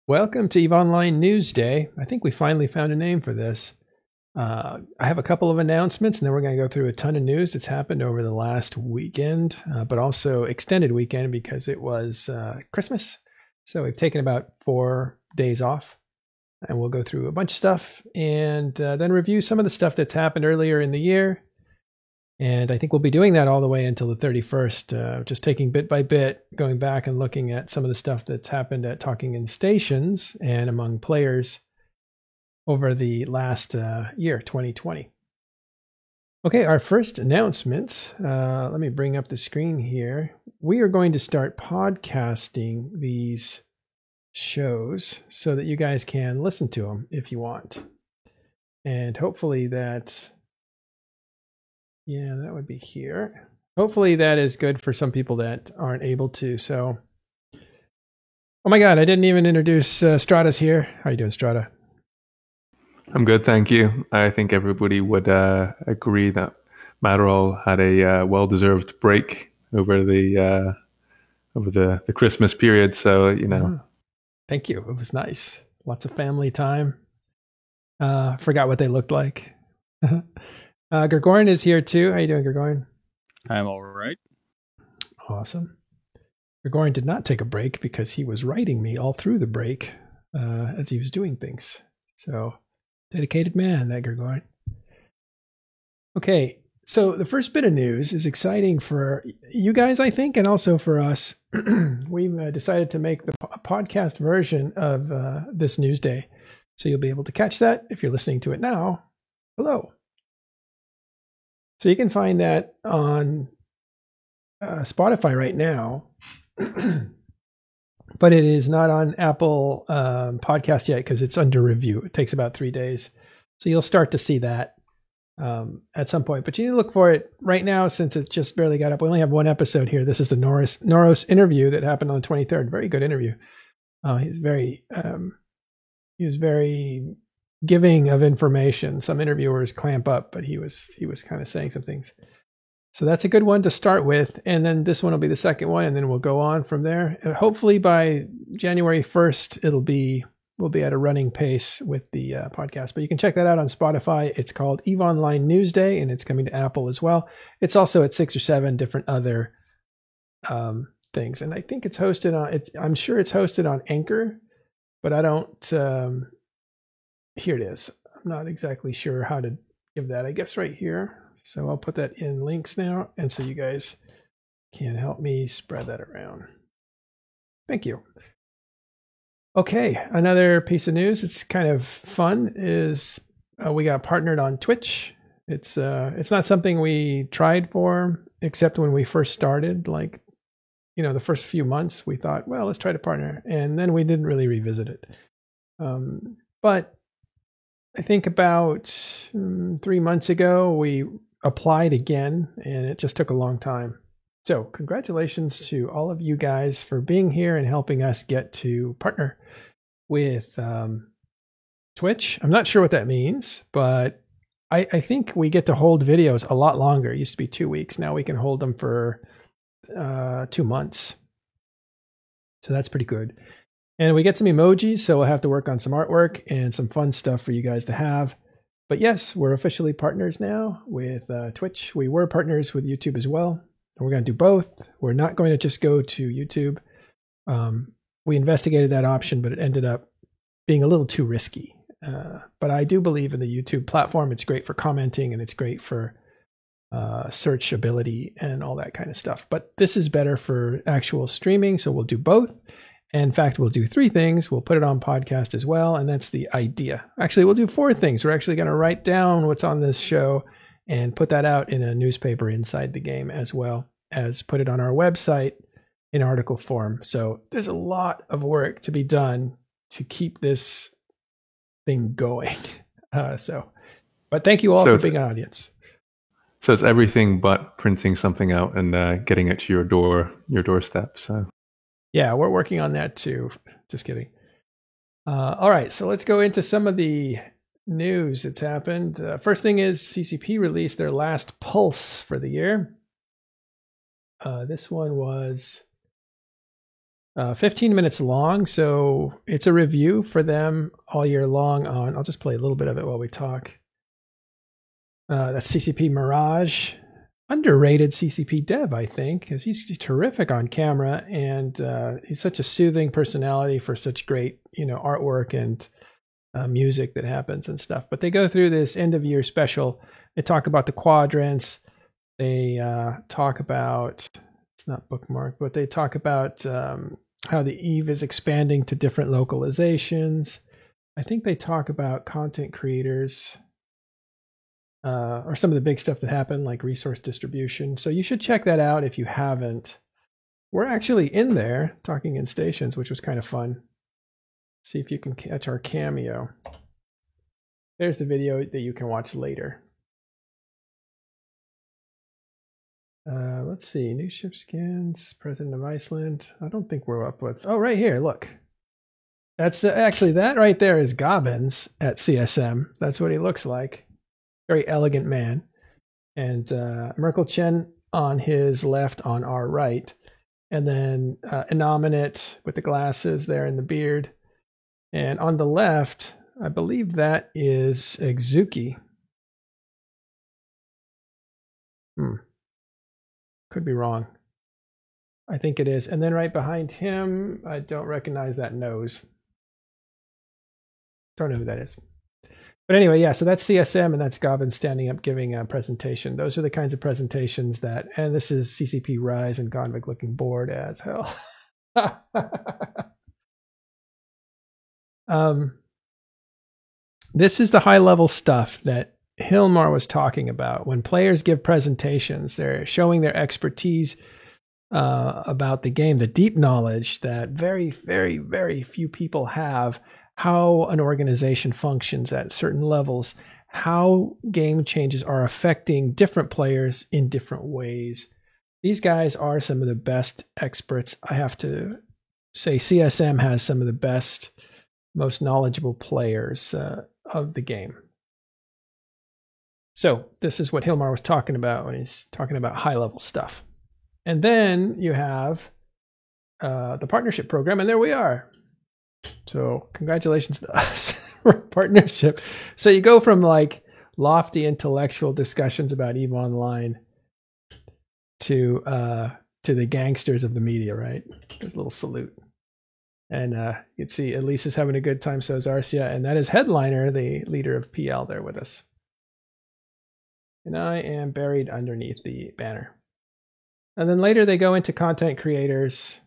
Welcome to EVE Online News Day. I think we finally found a name for this. I have a couple of announcements, and then we're going to go through a ton of news that's happened over the last weekend, but also extended weekend because it was Christmas. So we've taken about 4 days off, and we'll go through a bunch of stuff and then review some of the stuff that's happened earlier in the year. And I think we'll be doing that all the way until the 31st, just taking bit by bit, going back and looking at some of the stuff that's happened at Talking in Stations and among players over the last year, 2020. Okay, our first announcement. Let me bring up the screen here. We are going to start podcasting these shows so that you guys can listen to them if you want. And hopefully that... Yeah, that would be here. Hopefully that is good for some people that aren't able to. So, oh my God, I didn't even introduce Strata's here. How you doing, Strata? I'm good, thank you. I think everybody would agree that Matterall had a well-deserved break over the Christmas period. So, you know. Thank you. It was nice. Lots of family time. Forgot what they looked like. Gregorian is here too. How you doing, Gregorian? I'm all right. Awesome. Gregorian did not take a break because he was writing me all through the break as he was doing things. So, dedicated man, that Gregorian. Okay, so the first bit of news is exciting for you guys, I think, and also for us. We've decided to make the podcast version of this news day. So you'll be able to catch that if you're listening to it now. Hello. So you can find that on Spotify right now, but it is not on Apple Podcast yet because it's under review. It takes about 3 days. So you'll start to see that at some point, but you need to look for it right now since it just barely got up. We only have one episode here. This is the Noros interview that happened on the 23rd. Very good interview. He was very giving of information. Some interviewers clamp up, but he was kind of saying some things. So that's a good one to start with. And then this one will be the second one, and then we'll go on from there. Hopefully by January 1st, we'll be at a running pace with the podcast. But you can check that out on Spotify. It's called EVE Online News Day, and it's coming to Apple as well. It's also at 6 or 7 different other things. And I think it's hosted on, I'm sure it's hosted on Anchor, but I don't... Here it is. I'm not exactly sure how to give that. I guess right here. So I'll put that in links now. And so you guys can help me spread that around. Thank you. Okay. Another piece of news. It's kind of fun is we got partnered on Twitch. It's not something we tried for, except when we first started, like, you know, the first few months we thought, well, let's try to partner. And then we didn't really revisit it. But I think about 3 months ago, we applied again, and it just took a long time. So congratulations to all of you guys for being here and helping us get to partner with Twitch. I'm not sure what that means, but I think we get to hold videos a lot longer. It used to be 2 weeks. Now we can hold them for 2 months. So that's pretty good. And we get some emojis, so we'll have to work on some artwork and some fun stuff for you guys to have. But yes, we're officially partners now with Twitch. We were partners with YouTube as well. And we're going to do both. We're not going to just go to YouTube. We investigated that option, but it ended up being a little too risky. But I do believe in the YouTube platform. It's great for commenting, and it's great for searchability and all that kind of stuff. But this is better for actual streaming, so we'll do both. In fact, we'll do 3 things. We'll put it on podcast as well, and that's the idea. Actually, we'll do 4 things. We're actually going to write down what's on this show and put that out in a newspaper inside the game, as well as put it on our website in article form. So there's a lot of work to be done to keep this thing going. But thank you all for being an audience. So it's everything but printing something out and getting it to your doorstep. So. Yeah, we're working on that too. Just kidding. All right, so let's go into some of the news that's happened. First thing is CCP released their last pulse for the year. This one was 15 minutes long, so it's a review for them all year long on, I'll just play a little bit of it while we talk. That's CCP Mirage. Underrated CCP dev, I think, because he's terrific on camera, and he's such a soothing personality for such great, artwork and music that happens and stuff. But they go through this end of year special. They talk about the quadrants. They talk about, it's not bookmarked, but they talk about how the Eve is expanding to different localizations. I think they talk about content creators. Or some of the big stuff that happened, like resource distribution. So you should check that out if you haven't. We're actually in there talking in stations, which was kind of fun. See if you can catch our cameo. There's the video that you can watch later. Let's see, new ship scans, President of Iceland. I don't think we're up with, oh, right here, look. That's actually, that right there is Gobbins at CSM. That's what he looks like. Very elegant man. And Merkel Chen on his left, on our right. And then Innominate with the glasses there and the beard. And on the left, I believe that is Exuki. Could be wrong. I think it is. And then right behind him, I don't recognize that nose. Don't know who that is. But anyway, yeah, so that's CSM, and that's Gobbin standing up giving a presentation. Those are the kinds of presentations that, and this is CCP Rise, and Gonvig looking bored as hell. This is the high-level stuff that Hilmar was talking about. When players give presentations, they're showing their expertise about the game, the deep knowledge that very, very, very few people have, how an organization functions at certain levels, how game changes are affecting different players in different ways. These guys are some of the best experts. I have to say CSM has some of the best, most knowledgeable players of the game. So this is what Hilmar was talking about when he's talking about high-level stuff. And then you have the partnership program, and there we are. So congratulations to us for partnership. So you go from like lofty intellectual discussions about EVE Online to the gangsters of the media, right? There's a little salute. And you can see Elise is having a good time, so is Arcia, and that is Headliner, the leader of PL, there with us. And I am buried underneath the banner. And then later they go into content creators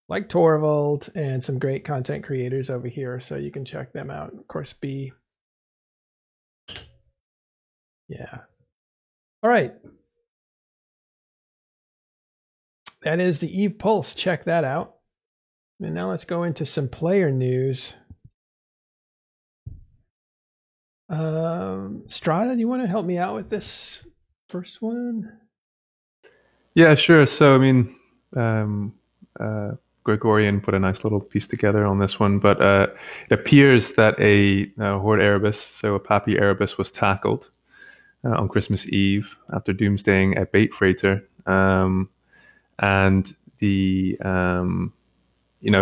like Torvald and some great content creators over here, so you can check them out. Of course, B. Yeah. All right. That is the EVE Pulse. Check that out. And now let's go into some player news. Strada, do you want to help me out with this first one? Yeah, sure. So, I mean, Gregorian put a nice little piece together on this one, but it appears that a Horde Erebus, so a Pappy Erebus, was tackled on Christmas Eve after doomsdaying a bait freighter, and the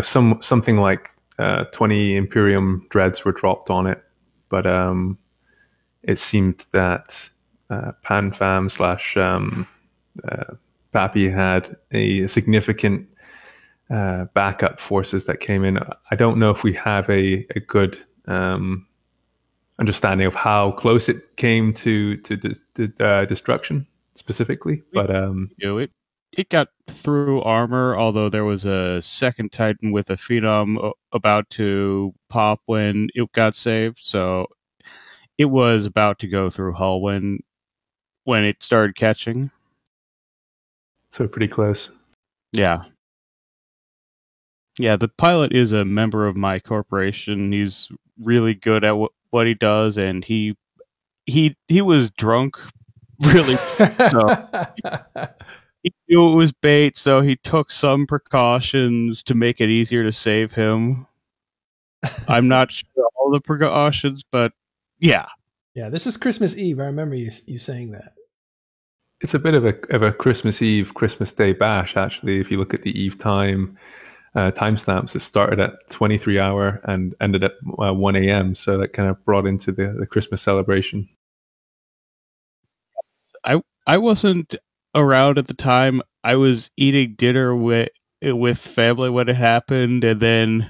something like 20 Imperium dreads were dropped on it, but it seemed that PanFam / Pappy had a significant backup forces that came in. I don't know if we have a good understanding of how close it came to destruction specifically, but it got through armor, although there was a second Titan with a Phenom about to pop when it got saved, so it was about to go through hull when it started catching. So pretty close. Yeah. Yeah, the pilot is a member of my corporation. He's really good at what he does, and he was drunk, really. So he knew it was bait, so he took some precautions to make it easier to save him. I'm not sure all the precautions, but yeah. Yeah, this was Christmas Eve. I remember you saying that. It's a bit of a Christmas Eve, Christmas Day bash, actually, if you look at the Eve time. timestamps. It started at 23 hour and ended at 1 a.m. So that kind of brought into the Christmas celebration. I wasn't around at the time. I was eating dinner with family when it happened, and then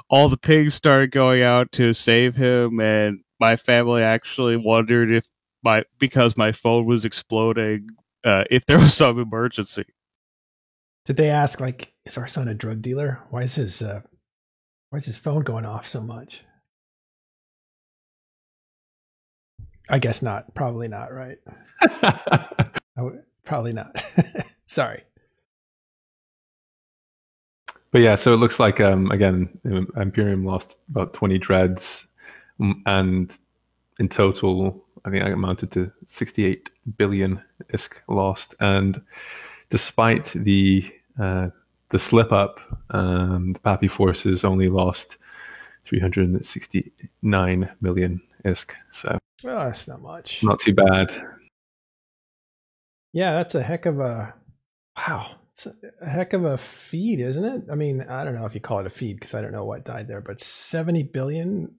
all the pigs started going out to save him, and my family actually wondered if because my phone was exploding, if there was some emergency. Did they ask, like, is our son a drug dealer? Why is his phone going off so much? I guess not. Probably not, right? Probably not. Sorry. But yeah, so it looks like, again, Imperium lost about 20 dreads, and in total, I think I amounted to 68 billion ISK lost. And despite the slip up, the Pappy forces only lost 369 million ISK. So, well, that's not much. Not too bad. Yeah, that's a heck of a wow. It's a heck of a feed, isn't it? I mean, I don't know if you call it a feed because I don't know what died there, but 70 billion.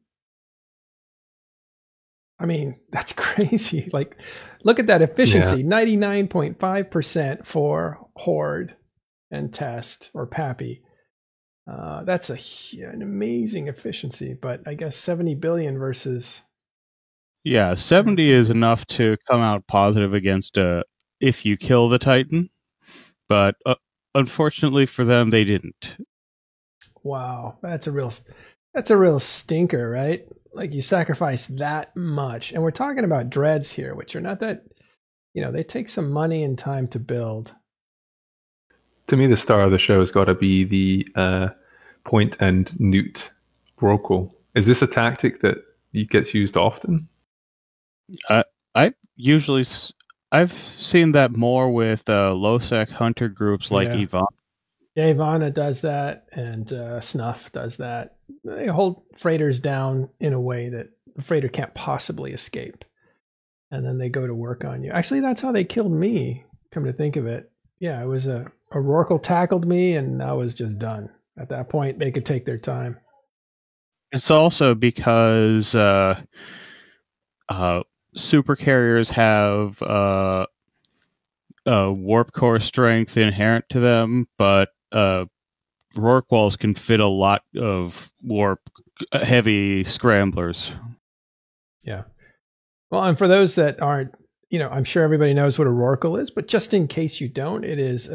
I mean, that's crazy. Like, look at that efficiency, 99.5% for Horde and Test or Pappy. That's an amazing efficiency, but I guess 70 billion versus... Yeah, 70 is enough to come out positive against if you kill the Titan, but unfortunately for them, they didn't. Wow, that's a real stinker, right? Like, you sacrifice that much, and we're talking about dreads here, which are not that, they take some money and time to build. To me, the star of the show has got to be the point and newt Rorqual. Is this a tactic that gets used often? I've seen that more with low-sec hunter groups like Ivana. Yeah, Ivana does that, and Snuff does that. They hold freighters down in a way that the freighter can't possibly escape. And then they go to work on you. Actually, that's how they killed me, come to think of it. Yeah, it was a Rorqual tackled me, and I was just done. At that point, they could take their time. It's also because super carriers have warp core strength inherent to them, but Rorquals can fit a lot of warp heavy scramblers. Yeah. Well, and for those that aren't, I'm sure everybody knows what a Rorqual is, but just in case you don't, it is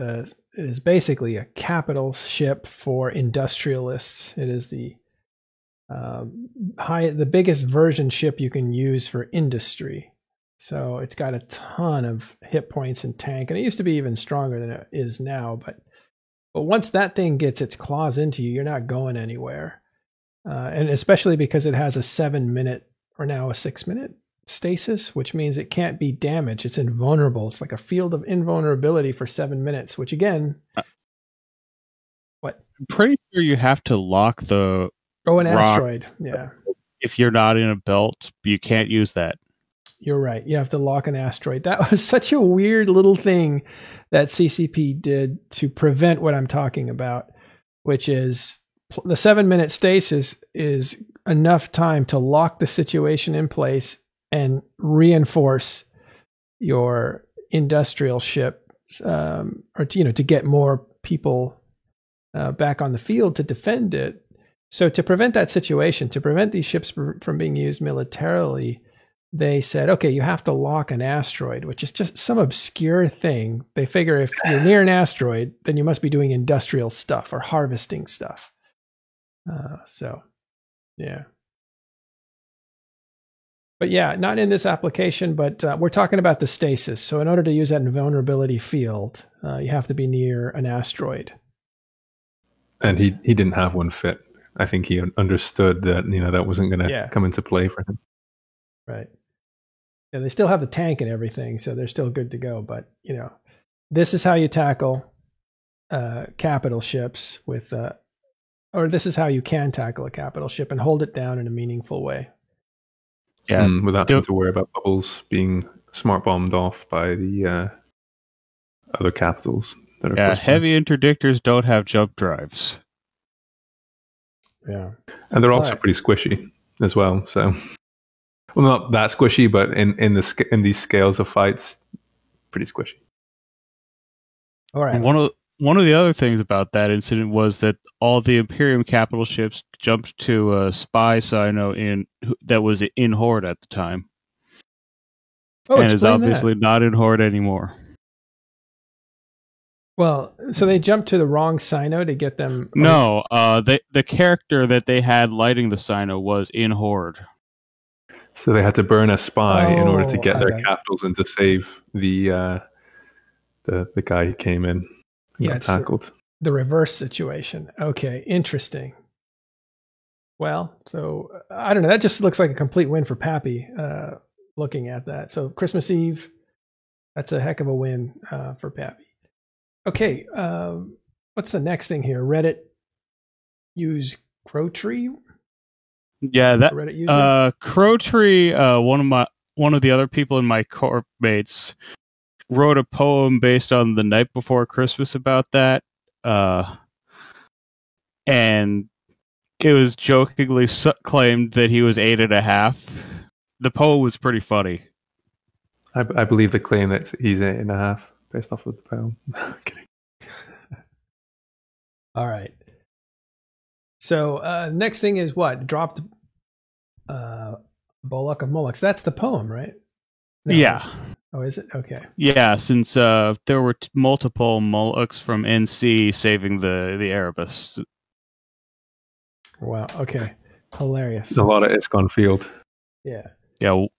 basically a capital ship for industrialists. It is the biggest version ship you can use for industry. So it's got a ton of hit points and tank, and it used to be even stronger than it is now. But once that thing gets its claws into you, you're not going anywhere. And especially because it has a 7-minute or now a 6-minute stasis, which means it can't be damaged. It's invulnerable. It's like a field of invulnerability for 7 minutes, which again, what? I'm pretty sure you have to lock the an asteroid. Yeah. If you're not in a belt, you can't use that. You're right. You have to lock an asteroid. That was such a weird little thing that CCP did to prevent what I'm talking about, which is the 7-minute stasis is enough time to lock the situation in place and reinforce your industrial ship, or to get more people back on the field to defend it. So to prevent that situation, to prevent these ships from being used militarily, they said, okay, you have to lock an asteroid, which is just some obscure thing. They figure if you're near an asteroid, then you must be doing industrial stuff or harvesting stuff. Yeah. But yeah, not in this application, but we're talking about the stasis. So in order to use that invulnerability field, you have to be near an asteroid. And he didn't have one fit. I think he understood that, that wasn't going to come into play for him. Right. Yeah, they still have the tank and everything, so they're still good to go. But, this is how you tackle capital ships with, or this is how you can tackle a capital ship and hold it down in a meaningful way. Yeah, without having to worry about bubbles being smart bombed off by the other capitals. Heavy interdictors don't have jump drives. Yeah. And they're also All right. pretty squishy as well. So, well, not that squishy, but in these scales of fights, pretty squishy. All right. And one of the other things about that incident was that all the Imperium capital ships jumped to a spy Sino that was in Horde at the time, and is obviously not in Horde anymore. Well, so they jumped to the wrong Sino to get them. No, the character that they had lighting the Sino was in Horde. So they had to burn a spy in order to get their capitals and to save the guy who came in. Yeah, tackled. The reverse situation. Okay, interesting. Well, so I don't know. That just looks like a complete win for Pappy. Looking at that, so Christmas Eve, that's a heck of a win for Pappy. Okay, what's the next thing here? Reddit use Crowtree. Yeah, that Reddit user? Crowtree. One of the other people in my corp mates wrote a poem based on The Night Before Christmas about that, and it was jokingly claimed that he was 8.5. The poem was pretty funny. I believe the claim that he's 8.5 based off of the poem. Kidding. All right. So next thing is what? Dropped Bollock of Molochs. That's the poem, right? No, yeah. Oh, is it? Okay. Yeah, since there were multiple Molochs from NC saving the Erebus. Wow. Okay. Hilarious. There's a lot of Iskon Field. Yeah. Yeah. All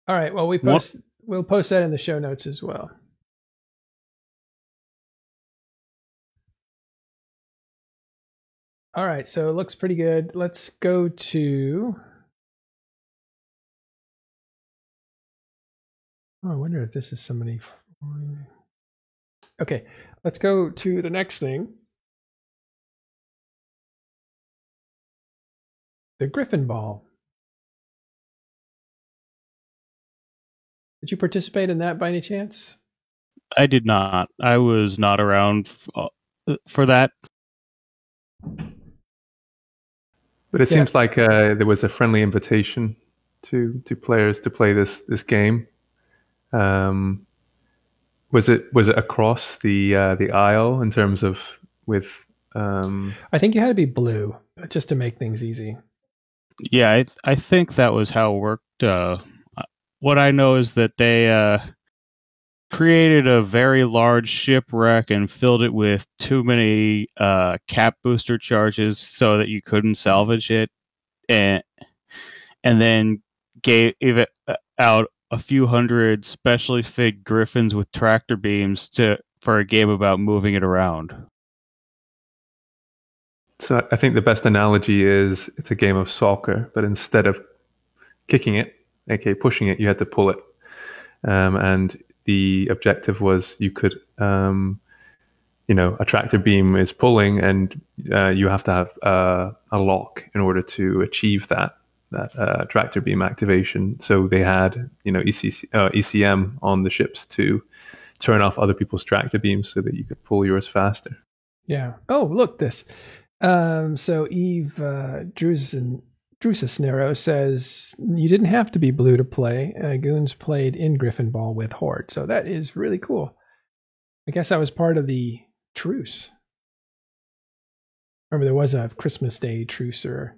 right. Well, we'll post that in the show notes as well. All right. So it looks pretty good. Let's go to. Oh, I wonder if this is somebody. Okay. Let's go to the next thing. The Griffin Ball. Did you participate in that by any chance? I did not. I was not around for that. But it seems like there was a friendly invitation to players to play this game. Was it across the aisle in terms of with? I think you had to be blue just to make things easy. Yeah, I think that was how it worked. What I know is that they created a very large shipwreck and filled it with too many cap booster charges so that you couldn't salvage it, and then gave it out a few hundred specially fitted griffins with tractor beams for a game about moving it around. So I think the best analogy is it's a game of soccer, but instead of kicking it, aka pushing it, you had to pull it. And the objective was you could, a tractor beam is pulling, and you have to have a lock in order to achieve that tractor beam activation. So they had, ECM on the ships to turn off other people's tractor beams so that you could pull yours faster. Yeah. Oh, look this. So Eve Drususnero says you didn't have to be blue to play. Goons played in Griffin Ball with Horde, so that is really cool. I guess that was part of the truce. Remember, there was a Christmas Day truce, or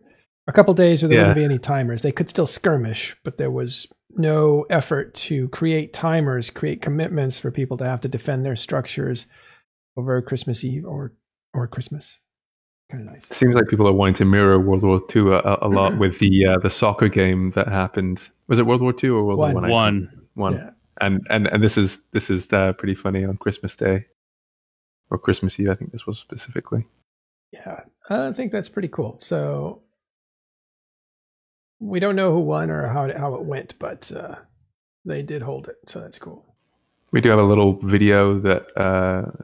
a couple days where there wouldn't be any timers. They could still skirmish, but there was no effort to create timers, create commitments for people to have to defend their structures over Christmas Eve or Christmas. Kind of nice. Seems like people are wanting to mirror World War II a lot with the soccer game that happened. Was it World War II or World War I? One. Yeah. And this is pretty funny on Christmas Day or Christmas Eve. I think this was specifically. Yeah, I think that's pretty cool. So we don't know who won or how it went, but they did hold it, so that's cool. We do have a little video that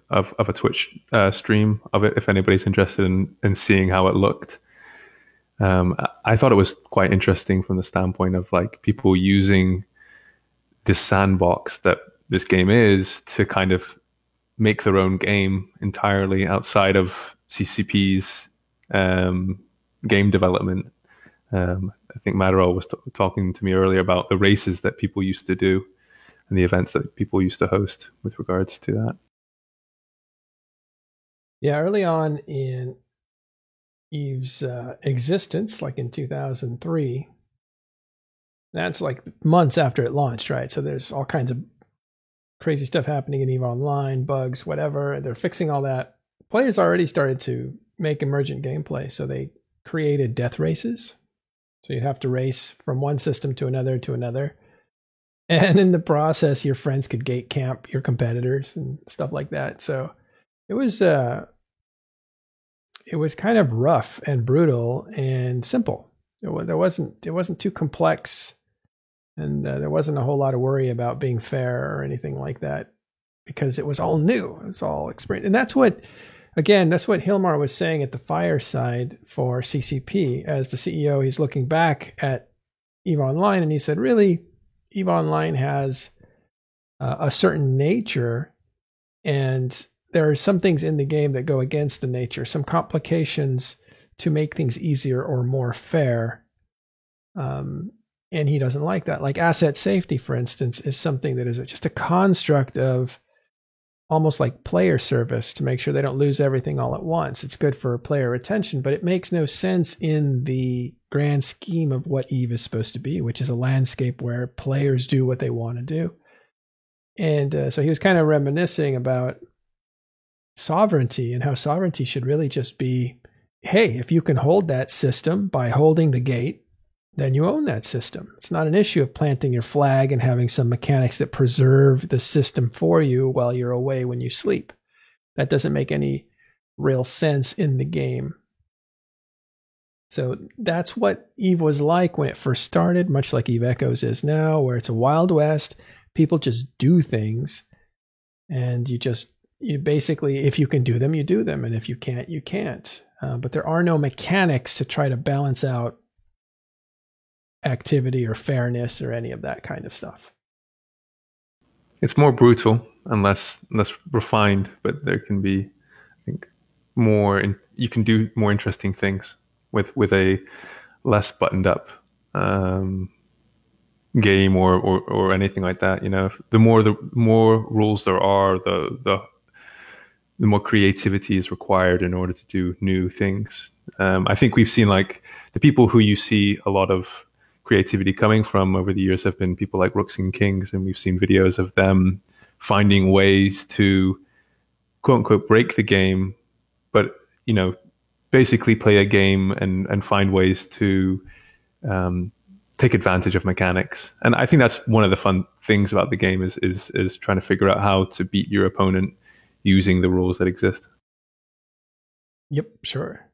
of a Twitch stream of it, if anybody's interested in seeing how it looked. I thought it was quite interesting from the standpoint of like people using this sandbox that this game is to kind of make their own game entirely outside of CCP's game development. I think Madarol was talking to me earlier about the races that people used to do and the events that people used to host with regards to that. Yeah, early on in EVE's existence, like in 2003, that's like months after it launched, right? So there's all kinds of crazy stuff happening in EVE Online, bugs, whatever. They're fixing all that. Players already started to make emergent gameplay, so they created death races. So you'd have to race from one system to another to another. And in the process, your friends could gate camp your competitors and stuff like that. So it was kind of rough and brutal and simple. It wasn't too complex, and there wasn't a whole lot of worry about being fair or anything like that, because it was all new. It was all experience. And that's what Hilmar was saying at the fireside for CCP. As the CEO, he's looking back at EVE Online, and he said, really, EVE Online has a certain nature, and there are some things in the game that go against the nature, some complications to make things easier or more fair. And he doesn't like that. Like asset safety, for instance, is something that is just a construct of almost like player service to make sure they don't lose everything all at once. It's good for player retention, but it makes no sense in the grand scheme of what EVE is supposed to be, which is a landscape where players do what they want to do. And so he was kind of reminiscing about sovereignty and how sovereignty should really just be, hey, if you can hold that system by holding the gate, then you own that system. It's not an issue of planting your flag and having some mechanics that preserve the system for you while you're away when you sleep. That doesn't make any real sense in the game. So that's what EVE was like when it first started, much like EVE Echoes is now, where it's a Wild West. People just do things, and you basically, if you can do them, you do them, and if you can't, you can't. But there are no mechanics to try to balance out activity or fairness or any of that kind of stuff. It's more brutal and less refined, but there can be, I think, you can do more interesting things with a less buttoned up game or anything like that. You know, the more rules there are, the more creativity is required in order to do new things. I think we've seen, like, the people who you see a lot of creativity coming from over the years have been people like Rooks and Kings, and we've seen videos of them finding ways to quote unquote break the game, but, you know, basically play a game and find ways to take advantage of mechanics. And I think that's one of the fun things about the game is trying to figure out how to beat your opponent using the rules that exist. Yep, sure.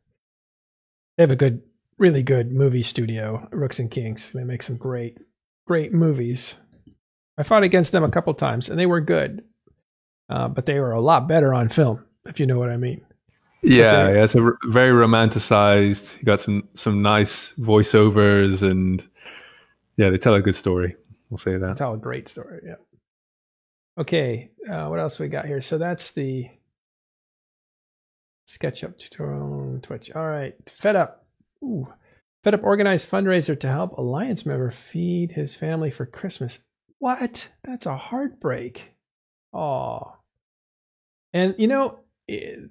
They have a really good movie studio, Rooks and Kings. They make some great movies. I fought against them a couple times, and they were good, but they were a lot better on film, if you know what I mean. Yeah, it's a very romanticized. You got some nice voiceovers, and yeah, they tell a good story. We'll say that. They tell a great story. Yeah. Okay, what else we got here? So that's the SketchUp tutorial on Twitch. All right, FedUp. FedUp organized fundraiser to help Alliance member feed his family for Christmas. What? That's a heartbreak. Oh. And, you know,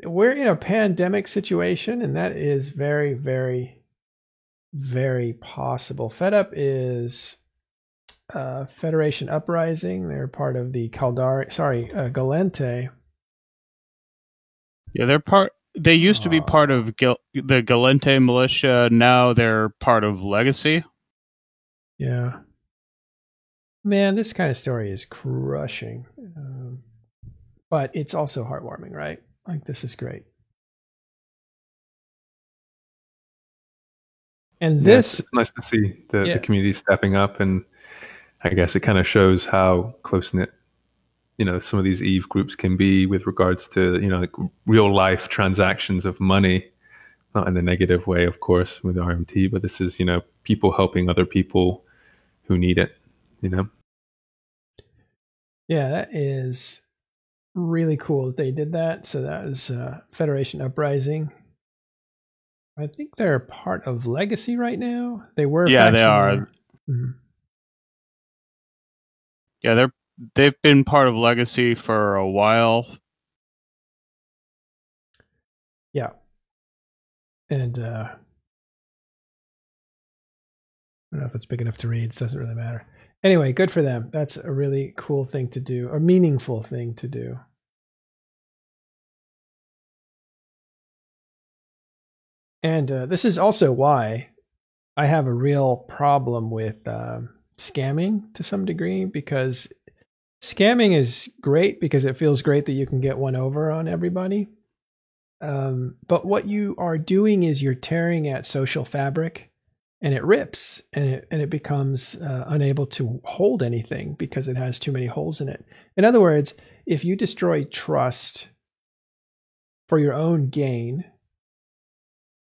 we're in a pandemic situation, and that is very, very, very possible. FedUp is Federation Uprising. They're part of the Gallente. Yeah, they used to be part of the Gallente militia. Now they're part of Legacy. Yeah. Man, this kind of story is crushing. But it's also heartwarming, right? Like, this is great. And this... it's nice to see the community stepping up, and I guess it kind of shows how close-knit, you know, some of these EVE groups can be with regards to, you know, like real life transactions of money, not in the negative way, of course, with RMT, but this is, you know, people helping other people who need it, you know? Yeah, that is really cool that they did that. So that was Federation Uprising. I think they're part of Legacy right now. They were. Yeah, they are. Mm-hmm. Yeah, they've been part of Legacy for a while. Yeah. And I don't know if it's big enough to read. It doesn't really matter. Anyway, good for them. That's a really cool thing to do, a meaningful thing to do. And this is also why I have a real problem with scamming to some degree, because scamming is great because it feels great that you can get one over on everybody. But what you are doing is you're tearing at social fabric, and it rips, and it becomes unable to hold anything because it has too many holes in it. In other words, if you destroy trust for your own gain,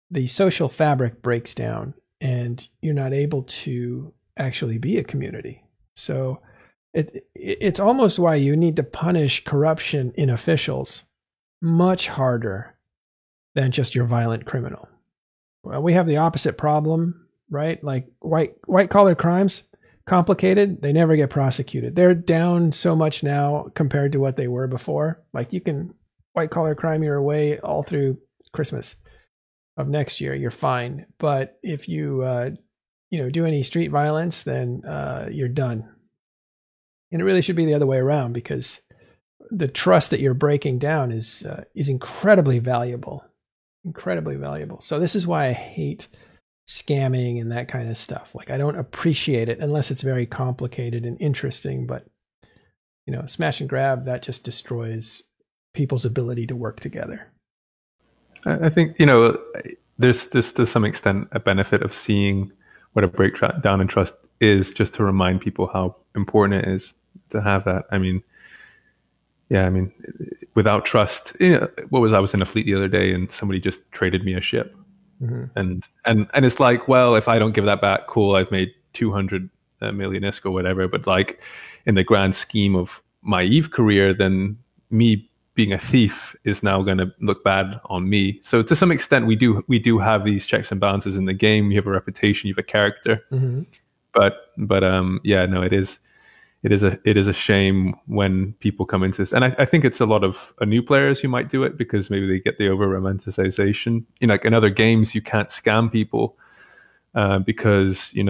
the social fabric breaks down, and you're not able to actually be a community. So it's almost why you need to punish corruption in officials much harder than just your violent criminal. Well, we have the opposite problem, right? Like white collar crimes, complicated, they never get prosecuted. They're down so much now compared to what they were before. Like you can white collar crime your way all through Christmas of next year, you're fine. But if you do any street violence, then you're done. And it really should be the other way around, because the trust that you're breaking down is incredibly valuable. Incredibly valuable. So this is why I hate scamming and that kind of stuff. Like I don't appreciate it unless it's very complicated and interesting, but smash and grab, that just destroys people's ability to work together. I think, there's to some extent a benefit of seeing what a breakdown in trust is, just to remind people how important it is to have that. Without trust, I was in a fleet the other day and somebody just traded me a ship. Mm-hmm. And it's like, well, if I don't give that back, cool, I've made 200 million ISK or whatever. But like in the grand scheme of my EVE career, then me being a thief is now going to look bad on me. So to some extent, we do have these checks and balances in the game. You have a reputation, you have a character. Mm-hmm. But it is a shame when people come into this. And I think it's a lot of new players who might do it because maybe they get the over romanticization. Like in other games, you can't scam people because the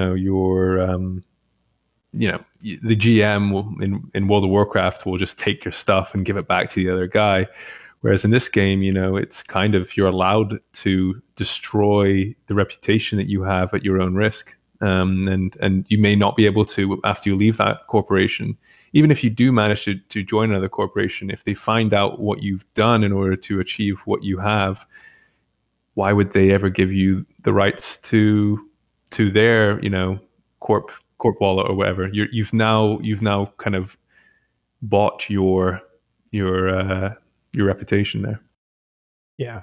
GM will, in World of Warcraft, will just take your stuff and give it back to the other guy. Whereas in this game, it's kind of, you're allowed to destroy the reputation that you have at your own risk. And you may not be able to after you leave that corporation. Even if you do manage to join another corporation, if they find out what you've done in order to achieve what you have, why would they ever give you the rights to their corp wallet or whatever? You've now kind of bought your reputation there. Yeah.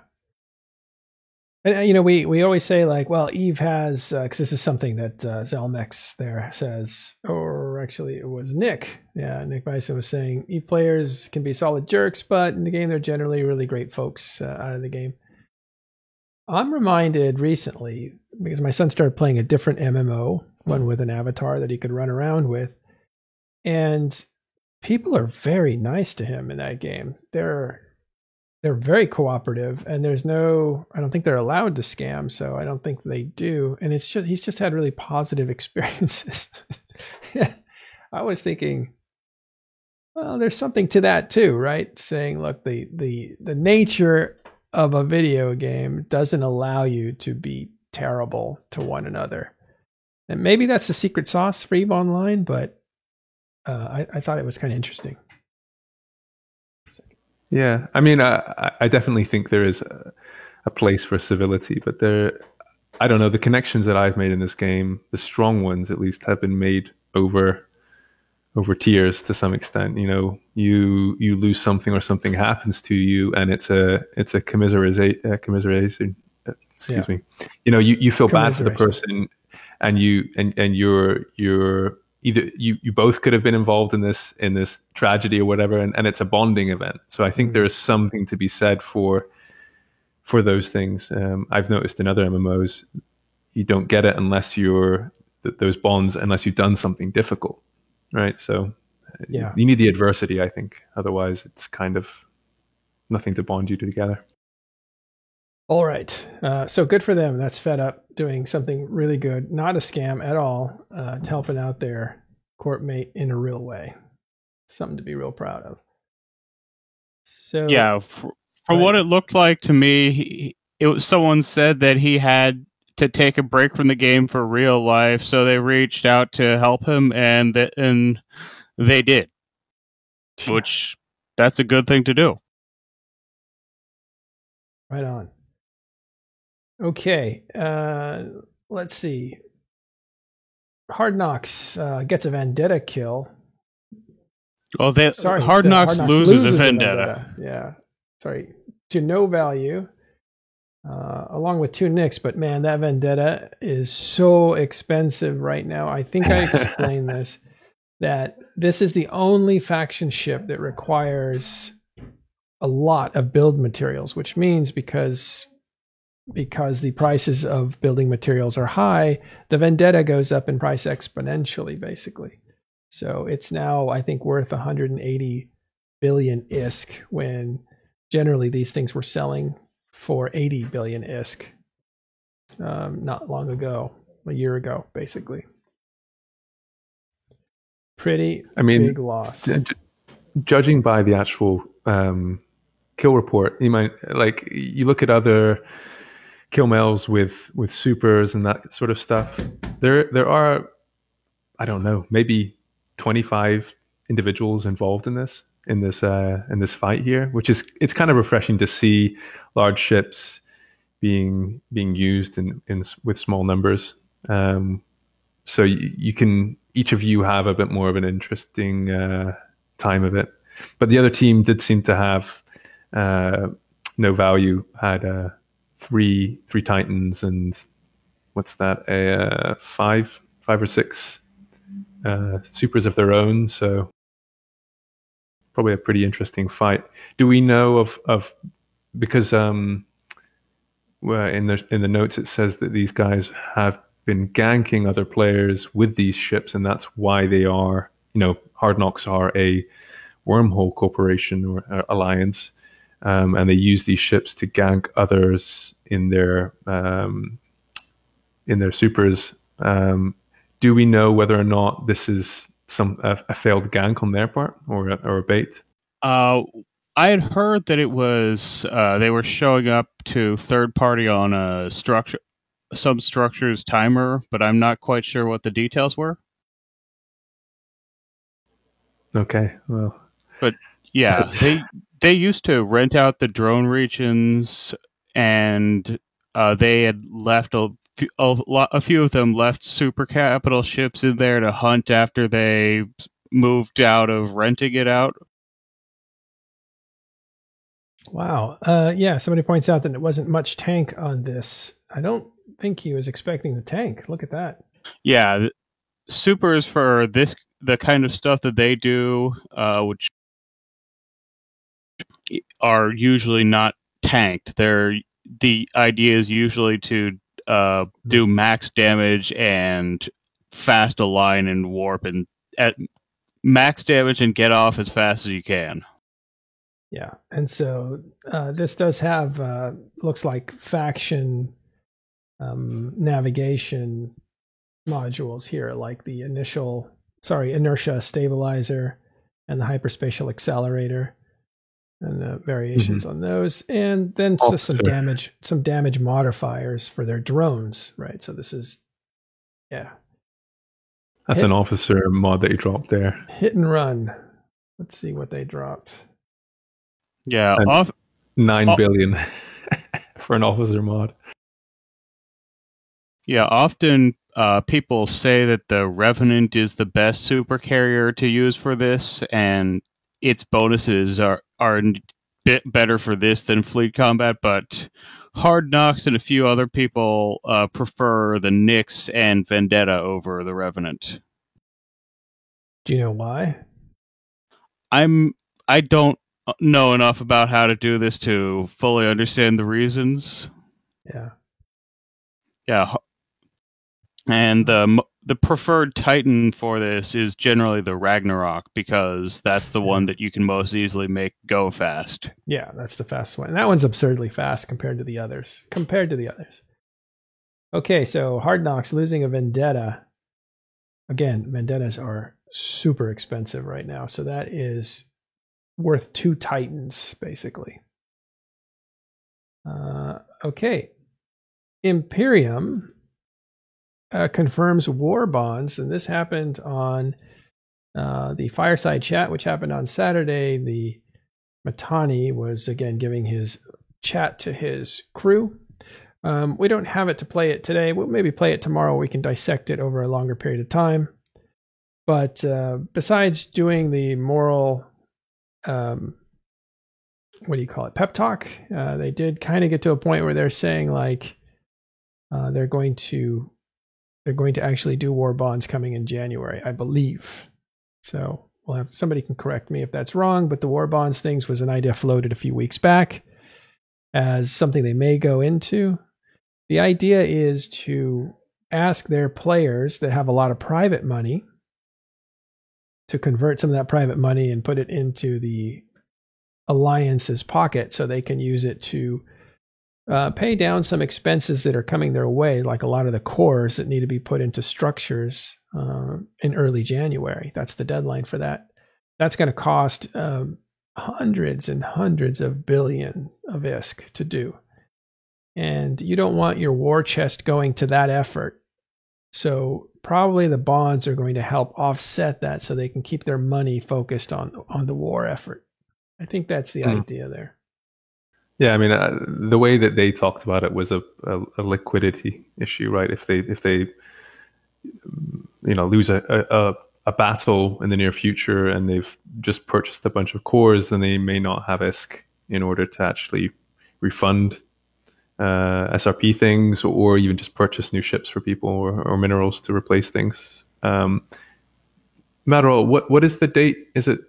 And, we always say like, well, EVE has, because this is something that Zelmex there says, or actually it was Nick. Yeah, Nick Bison was saying EVE players can be solid jerks, but in the game, they're generally really great folks out of the game. I'm reminded recently, because my son started playing a different MMO, one with an avatar that he could run around with. And people are very nice to him in that game. They're very cooperative, and I don't think they're allowed to scam, so I don't think they do. And he's just had really positive experiences. I was thinking, well, there's something to that too, right? Saying, look, the nature of a video game doesn't allow you to be terrible to one another. And maybe that's the secret sauce for EVE Online, but I thought it was kind of interesting. Yeah, I definitely think there is a place for civility, but I don't know, the connections that I've made in this game, the strong ones at least, have been made over tiers to some extent. You lose something or something happens to you, and it's a commiseration. Excuse me. You feel bad for the person, and you're either you both could have been involved in this tragedy or whatever, and it's a bonding event. So I think there is something to be said for those things. I've noticed in other MMOs, you don't get it unless those bonds unless you've done something difficult, right? So Yeah. you need the adversity, I think. Otherwise, it's kind of nothing to bond you together. All right. So good for them. That's Fed Up doing something really good. Not a scam at all. Helping out their court mate in a real way. Something to be real proud of. So yeah, from what it looked like to me, someone said that he had to take a break from the game for real life, so they reached out to help him, and they did, which that's a good thing to do. Right on. Okay, let's see. Hard Knocks gets a Vendetta kill. Well, Hard Knocks loses a Vendetta. Yeah, sorry, to no value. Along with 2 Nicks, but man, that Vendetta is so expensive right now. I think I explained this, that this is the only faction ship that requires a lot of build materials, which means because the prices of building materials are high, the Vendetta goes up in price exponentially, basically. So it's now, I think, worth 180 billion ISK, when generally these things were selling for 80 billion ISK not long ago, a year ago, basically. Pretty big loss. Judging by the actual kill report, you look at other kill mails with supers and that sort of stuff. There are, I don't know, maybe 25 individuals involved in this fight here, which it's kind of refreshing to see large ships being used with small numbers. So you can, each of you have a bit more of an interesting time of it. But the other team did seem to have no value, had three Titans and what's that, five or six supers of their own. So probably a pretty interesting fight. Do we know of because in the notes it says that these guys have been ganking other players with these ships, and that's why they are, Hard Knocks are a wormhole corporation or alliance, and they use these ships to gank others in their supers. Do we know whether or not this is a failed gank on their part or a bait? I had heard that it was they were showing up to third party on a some structure's timer, but I'm not quite sure what the details were. Okay, well, but yeah, they used to rent out the drone regions, and they had left a few of them left super capital ships in there to hunt after they moved out of renting it out. Wow. Yeah, somebody points out that it wasn't much tank on this. I don't think he was expecting the tank. Look at that. Yeah, supers for the kind of stuff that they do, which are usually not tanked. The idea is usually to do max damage and fast align and warp and at max damage and get off as fast as you can. Yeah, and so this does have looks like faction navigation modules here, like the inertia stabilizer and the hyperspatial accelerator, and variations on those, and then just some damage modifiers for their drones, right? So this is, that's an officer mod that you dropped there. Hit and run. Let's see what they dropped. Yeah, 9 billion for an officer mod. Yeah, often people say that the Revenant is the best super carrier to use for this, and its bonuses are a bit better for this than Fleet Combat, but Hard Knocks and a few other people prefer the Nyx and Vendetta over the Revenant. Do you know why? I don't know enough about how to do this to fully understand the reasons. Yeah. Yeah. And the preferred Titan for this is generally the Ragnarok, because that's the one that you can most easily make go fast. Yeah, that's the fastest one. And that one's absurdly fast compared to the others. Okay, so Hard Knocks losing a Vendetta. Again, Vendettas are super expensive right now. So that is worth 2 Titans, basically. Okay. Imperium confirms war bonds, and this happened on the Fireside Chat, which happened on Saturday. The Matani was again giving his chat to his crew. We don't have it to play it today. We'll maybe play it tomorrow. We can dissect it over a longer period of time. But besides doing the moral, what do you call it, pep talk, they did kind of get to a point where they're saying like they're going to actually do war bonds coming in January, I believe. So we'll have somebody can correct me if that's wrong, but the war bonds things was an idea floated a few weeks back as something they may go into. The idea is to ask their players that have a lot of private money to convert some of that private money and put it into the alliance's pocket so they can use it to pay down some expenses that are coming their way, like a lot of the cores that need to be put into structures in early January. That's the deadline for that. That's going to cost hundreds and hundreds of billion of ISK to do. And you don't want your war chest going to that effort. So probably the bonds are going to help offset that so they can keep their money focused on the war effort. I think that's the idea there. Yeah, I mean, the way that they talked about it was a liquidity issue, right? If they lose a battle in the near future and they've just purchased a bunch of cores, then they may not have ISK in order to actually refund SRP things, or even just purchase new ships for people or minerals to replace things. Madarol, what is the date? Is it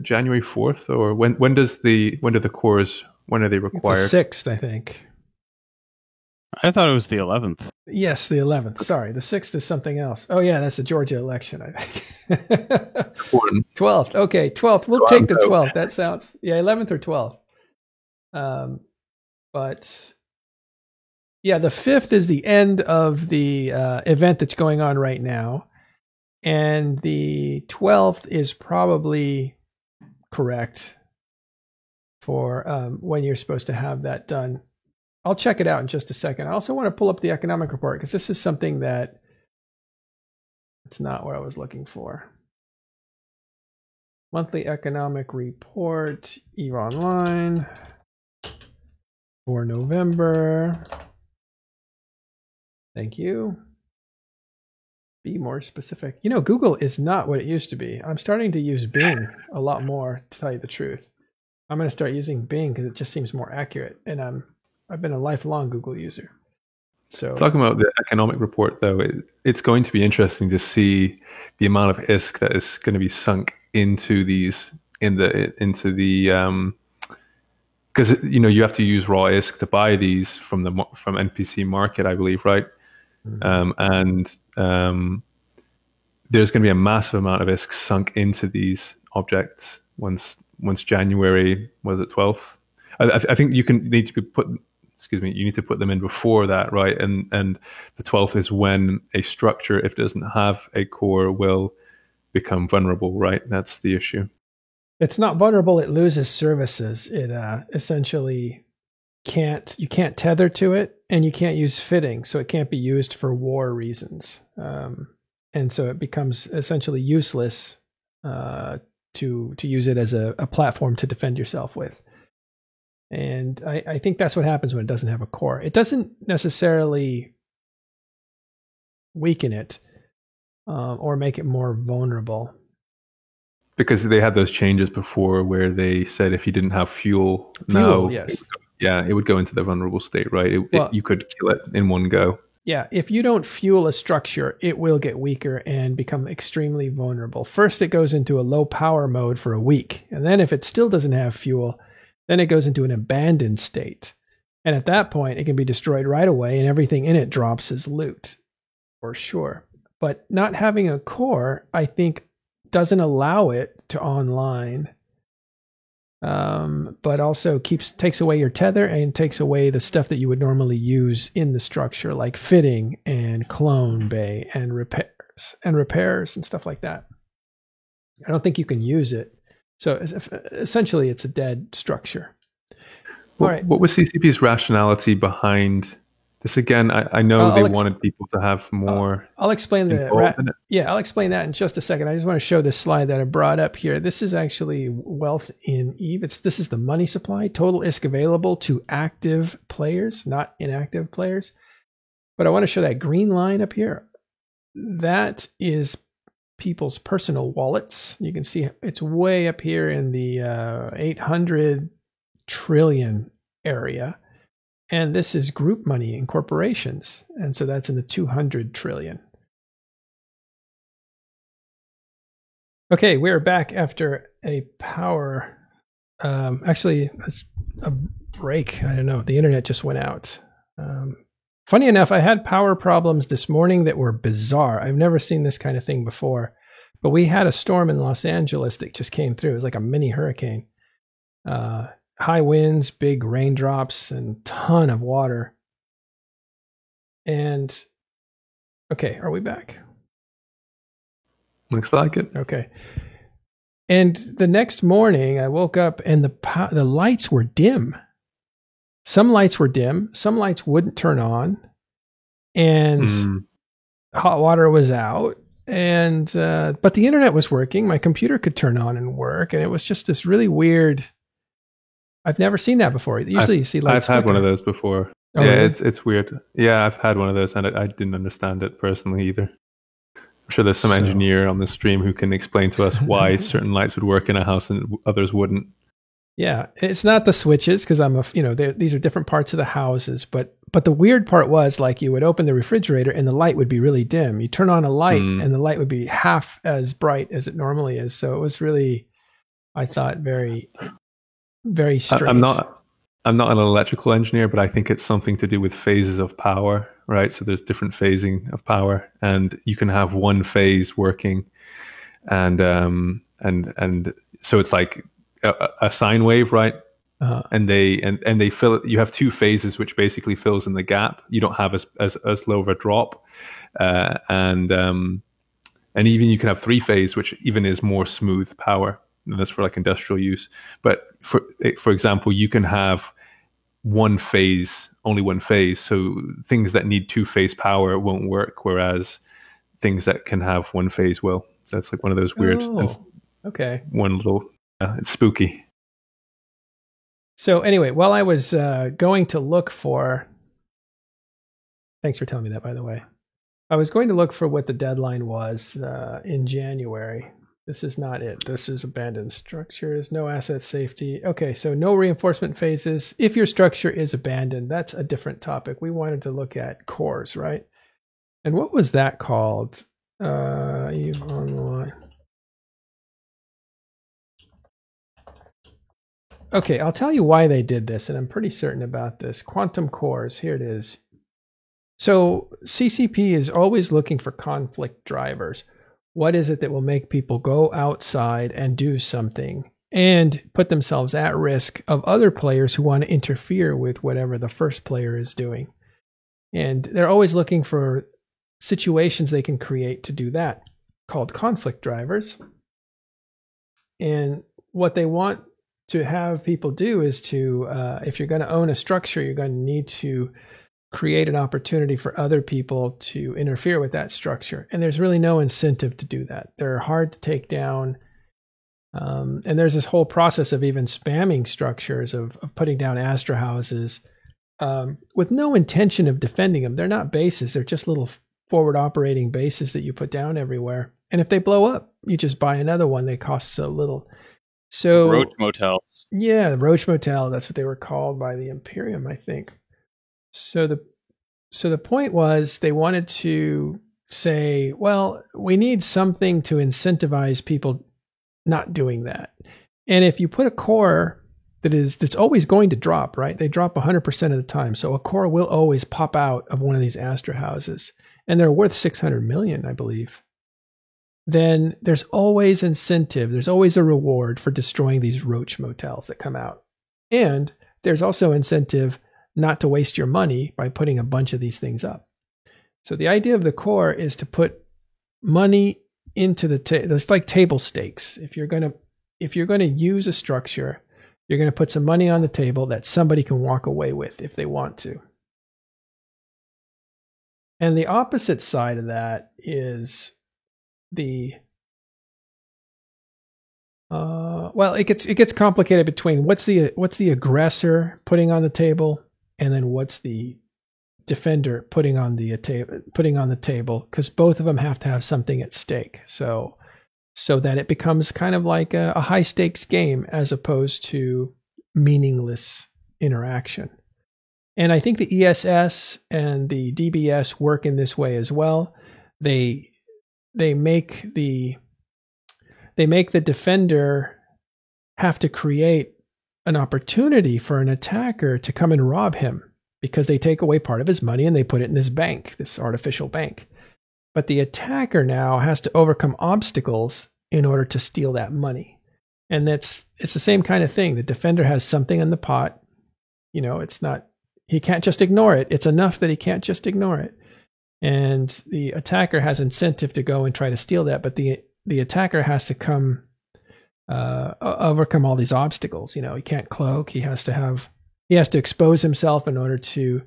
January 4th, or when do the cores? When are they required? It's the 6th, I think. I thought it was the 11th. Yes, the 11th. Sorry, the 6th is something else. Oh, yeah, that's the Georgia election, I think. 12th. Okay, 12th. We'll take the 12th. That sounds... Yeah, 11th or 12th. But... Yeah, the 5th is the end of the event that's going on right now. And the 12th is probably correct for when you're supposed to have that done. I'll check it out in just a second. I also want to pull up the economic report because this is something that it's not what I was looking for. Monthly economic report, EVE Online for November. Thank you. Be more specific. You know, Google is not what it used to be. I'm starting to use Bing a lot more, to tell you the truth. I'm going to start using Bing because it just seems more accurate. And I've been a lifelong Google user. So talking about the economic report, though, it's going to be interesting to see the amount of ISK that is going to be sunk into these because you have to use raw ISK to buy these from NPC Market, I believe, right? Mm-hmm. There's going to be a massive amount of ISK sunk into these objects once January, was it 12th? I think you need to put them in before that, right? And the 12th is when a structure, if it doesn't have a core, will become vulnerable, right? That's the issue. It's not vulnerable, it loses services. It essentially you can't tether to it, and you can't use fitting, so it can't be used for war reasons. And so it becomes essentially useless to use it as a platform to defend yourself with. And I think that's what happens when it doesn't have a core. It doesn't necessarily weaken it or make it more vulnerable. Because they had those changes before where they said if you didn't have fuel yes. It would go into the vulnerable state, right? You could kill it in one go. Yeah, if you don't fuel a structure, it will get weaker and become extremely vulnerable. First, it goes into a low power mode for a week. And then if it still doesn't have fuel, then it goes into an abandoned state. And at that point, it can be destroyed right away and everything in it drops as loot, for sure. But not having a core, I think, doesn't allow it to online. But also takes away your tether and takes away the stuff that you would normally use in the structure, like fitting and clone bay and repairs and stuff like that. I don't think you can use it. So essentially, it's a dead structure. All right. What was CCP's rationality behind this? Again, I know they wanted people to have more. I'll explain I'll explain that in just a second. I just want to show this slide that I brought up here. This is actually wealth in EVE. This is the money supply. Total ISK available to active players, not inactive players. But I want to show that green line up here. That is people's personal wallets. You can see it's way up here in the 800 trillion area. And this is group money in corporations. And so that's in the 200 trillion. Okay, we're back after a power, actually a break. I don't know. The internet just went out. Funny enough, I had power problems this morning that were bizarre. I've never seen this kind of thing before. But we had a storm in Los Angeles that just came through. It was like a mini hurricane. High winds, big raindrops, and ton of water. And okay, are we back? Looks like it. Okay. And the next morning, I woke up and the lights were dim. Some lights were dim. Some lights wouldn't turn on, and hot water was out. And but the internet was working. My computer could turn on and work, and it was just this really weird. I've never seen that before. Usually you see lights. I've had one of those before. Oh, yeah, really? It's weird. Yeah, I've had one of those, and I didn't understand it personally either. I'm sure there's some engineer on the stream who can explain to us why certain lights would work in a house and others wouldn't. Yeah, it's not the switches because these are different parts of the houses. But the weird part was, like, you would open the refrigerator and the light would be really dim. You turn on a light and the light would be half as bright as it normally is. So it was really, I thought, very, very strange. I'm not an electrical engineer, but I think it's something to do with phases of power, right? So there's different phasing of power, and you can have one phase working, and so it's like a sine wave, right? And they fill it. You have two phases, which basically fills in the gap. You don't have as low of a drop, and even you can have three phase, which even is more smooth power. And that's for like industrial use. But for example, you can have only one phase. So things that need two phase power won't work, whereas things that can have one phase will. So that's like one of those weird. Okay. One little. It's spooky. So anyway, while I was going to look for. Thanks for telling me that, by the way. I was going to look for what the deadline was in January. This is not it. This is abandoned structures, no asset safety. Okay, so no reinforcement phases. If your structure is abandoned, that's a different topic. We wanted to look at cores, right? And what was that called? EVE Online. Okay, I'll tell you why they did this, and I'm pretty certain about this. Quantum cores, here it is. So CCP is always looking for conflict drivers. What is it that will make people go outside and do something and put themselves at risk of other players who want to interfere with whatever the first player is doing? And they're always looking for situations they can create to do that, called conflict drivers. And what they want to have people do is to, if you're going to own a structure, you're going to need to create an opportunity for other people to interfere with that structure. And there's really no incentive to do that. They're hard to take down. And there's this whole process of even spamming structures, of putting down Astra houses with no intention of defending them. They're not bases. They're just little forward operating bases that you put down everywhere. And if they blow up, you just buy another one. They cost so little. So Roach Motel. Yeah, the Roach Motel. That's what they were called by the Imperium, I think. So So the point was they wanted to say, well, we need something to incentivize people not doing that. And if you put a core that's always going to drop, right? They drop 100% of the time. So a core will always pop out of one of these Astra houses, and they're worth 600 million, I believe. Then there's always incentive. There's always a reward for destroying these roach motels that come out. And there's also incentive not to waste your money by putting a bunch of these things up. So the idea of the core is to put money into it's like table stakes. If you're going to use a structure, you're going to put some money on the table that somebody can walk away with if they want to. And the opposite side of that is it gets complicated between what's the aggressor putting on the table, and then what's the defender putting on the table, because both of them have to have something at stake. So that it becomes kind of like a high stakes game as opposed to meaningless interaction. And I think the ESS and the DBS work in this way as well. They make the defender have to create an opportunity for an attacker to come and rob him, because they take away part of his money and they put it in this bank, this artificial bank. But the attacker now has to overcome obstacles in order to steal that money. And it's the same kind of thing. The defender has something in the pot. He can't just ignore it. It's enough that he can't just ignore it. And the attacker has incentive to go and try to steal that, but the attacker has to overcome all these obstacles. He can't cloak. He has to expose himself in order to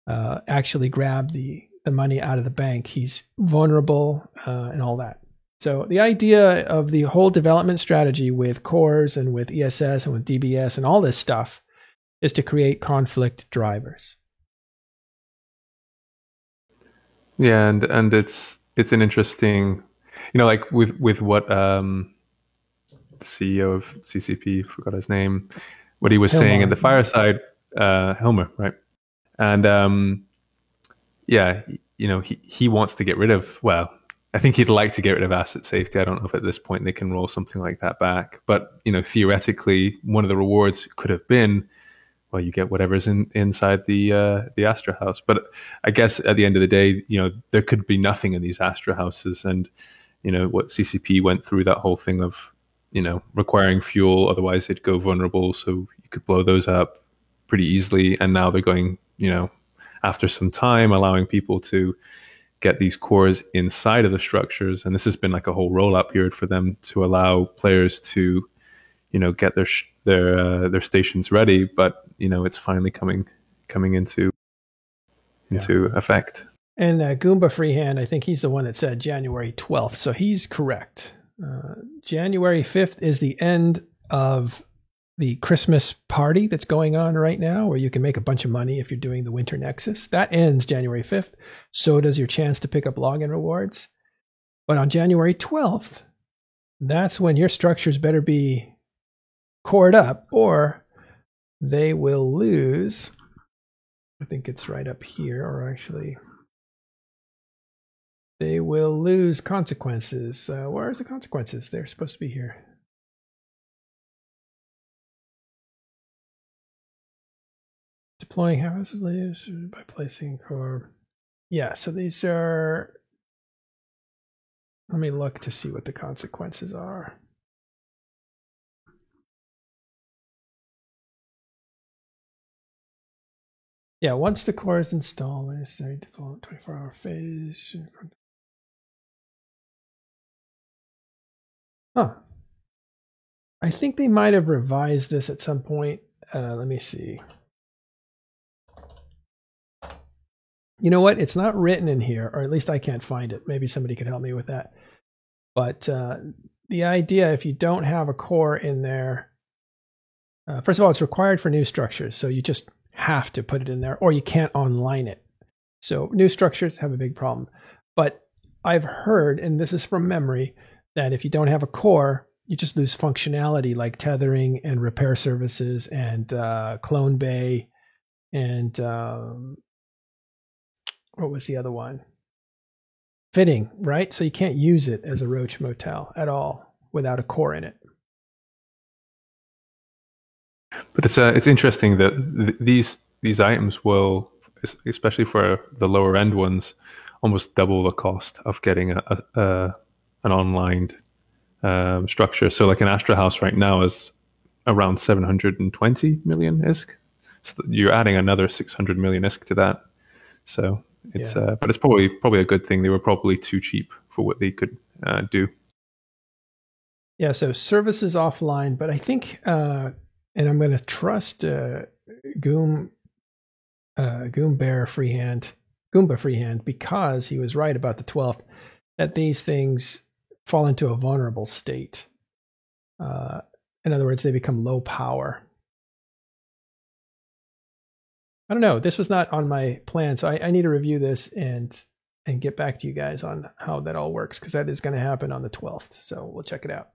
actually grab the money out of the bank. He's vulnerable and all that. So the idea of the whole development strategy with cores and with ESS and with DBS and all this stuff is to create conflict drivers. Yeah, and it's an interesting, like with what the CEO of CCP, forgot his name, what he was saying in the fireside, Helmer, right? And he wants to get rid of, well, I think he'd like to get rid of asset safety. I don't know if at this point they can roll something like that back. But, theoretically, one of the rewards could have been, well, you get whatever's inside the Astra house. But I guess at the end of the day, there could be nothing in these Astra houses. And, what CCP went through, that whole thing of, requiring fuel, otherwise they'd go vulnerable. So you could blow those up pretty easily. And now they're going, after some time, allowing people to get these cores inside of the structures. And this has been like a whole rollout period for them to allow players to, get their stations ready. But, it's finally coming into effect. And Goomba Freehand, I think he's the one that said January 12th. So he's correct. January 5th is the end of the Christmas party that's going on right now, where you can make a bunch of money if you're doing the Winter Nexus. That ends January 5th. So does your chance to pick up login rewards. But on January 12th, that's when your structures better be cored up, or they will lose. I think it's right up here, or actually, they will lose consequences. Where's the consequences? They're supposed to be here. Deploying houses by placing core. Yeah, so these are. Let me look to see what the consequences are. Yeah, once the core is installed, when necessary, default 24-hour phase. Huh. I think they might have revised this at some point. Let me see. You know what? It's not written in here, or at least I can't find it. Maybe somebody could help me with that. But the idea, if you don't have a core in there, first of all, it's required for new structures. So you just have to put it in there, or you can't online it. So new structures have a big problem. But I've heard, and this is from memory, that if you don't have a core, you just lose functionality like tethering and repair services and clone bay and what was the other one? Fitting, right? So you can't use it as a Roach Motel at all without a core in it. But it's interesting that these items will, especially for the lower end ones, almost double the cost of getting an online structure. So like an Astra House right now is around 720 million ISK. So you're adding another 600 million ISK to that. So it's but it's probably a good thing. They were probably too cheap for what they could do. Yeah, so services offline, but I think, and I'm going to trust Goomba Freehand, because he was right about the 12th, that these things fall into a vulnerable state. In other words, they become low power. I don't know. This was not on my plan, so I need to review this and get back to you guys on how that all works, because that is going to happen on the 12th. So we'll check it out.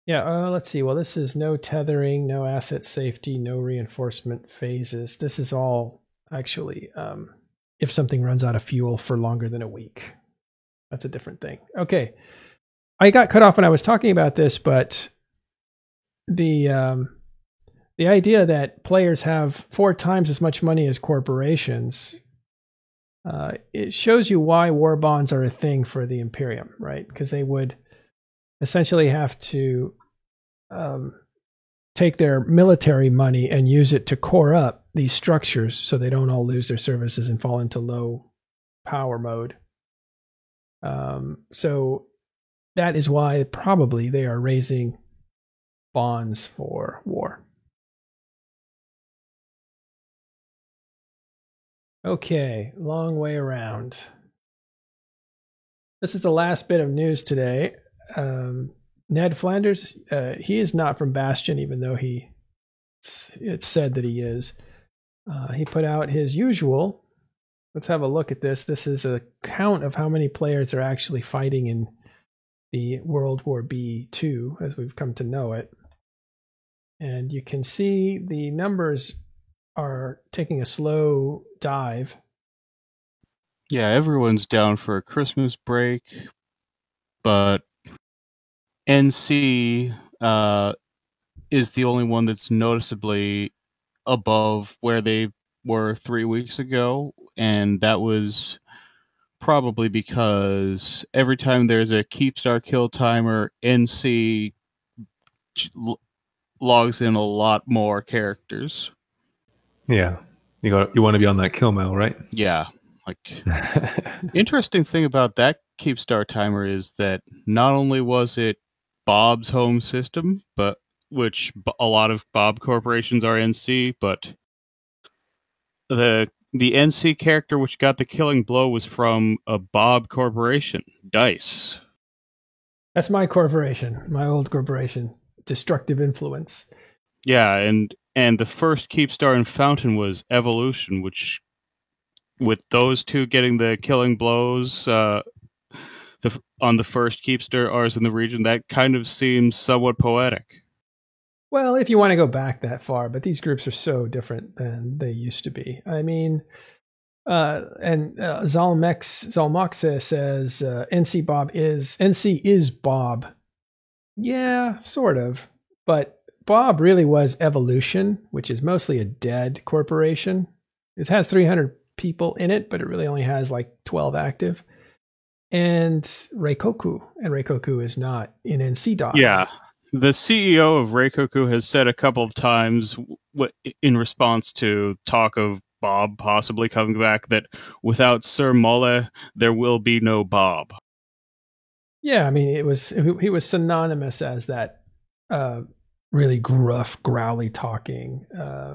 Yeah, let's see. Well, this is no tethering, no asset safety, no reinforcement phases. This is all actually if something runs out of fuel for longer than a week. That's a different thing. Okay. I got cut off when I was talking about this, but the idea that players have 4 times as much money as corporations, it shows you why war bonds are a thing for the Imperium, right? Because they would essentially have to take their military money and use it to core up these structures so they don't all lose their services and fall into low power mode. So that is why probably they are raising bonds for war. Okay, long way around. This is the last bit of news today. Ned Flanders, he is not from Bastion, even though it's said that he is. He put out his usual. Let's have a look at this. This is a count of how many players are actually fighting in the World War B2, as we've come to know it. And you can see the numbers are taking a slow dive. Yeah, everyone's down for a Christmas break, but NC is the only one that's noticeably above where they were 3 weeks ago, and that was probably because every time there's a Keepstar kill timer, NC logs in a lot more characters. Yeah, you want to be on that kill mail, right? Yeah, like interesting thing about that Keepstar timer is that not only was it Bob's home system, but which a lot of Bob corporations are NC, but the NC character which got the killing blow was from a Bob corporation, Dice. That's my corporation, my old corporation, Destructive Influence. Yeah, and the first Keepstar in Fountain was Evolution, which, with those two getting the killing blows on the first Keepstars in the region, that kind of seems somewhat poetic. Well, if you want to go back that far, but these groups are so different than they used to be. I mean, and Zalmoxa says NC is Bob. Yeah, sort of. But Bob really was Evolution, which is mostly a dead corporation. It has 300 people in it, but it really only has like 12 active. And Reikoku is not in NC Docs. Yeah. The CEO of Reikoku has said a couple of times in response to talk of Bob possibly coming back that without Sir Mole, there will be no Bob. Yeah, I mean, he was synonymous as that really gruff, growly talking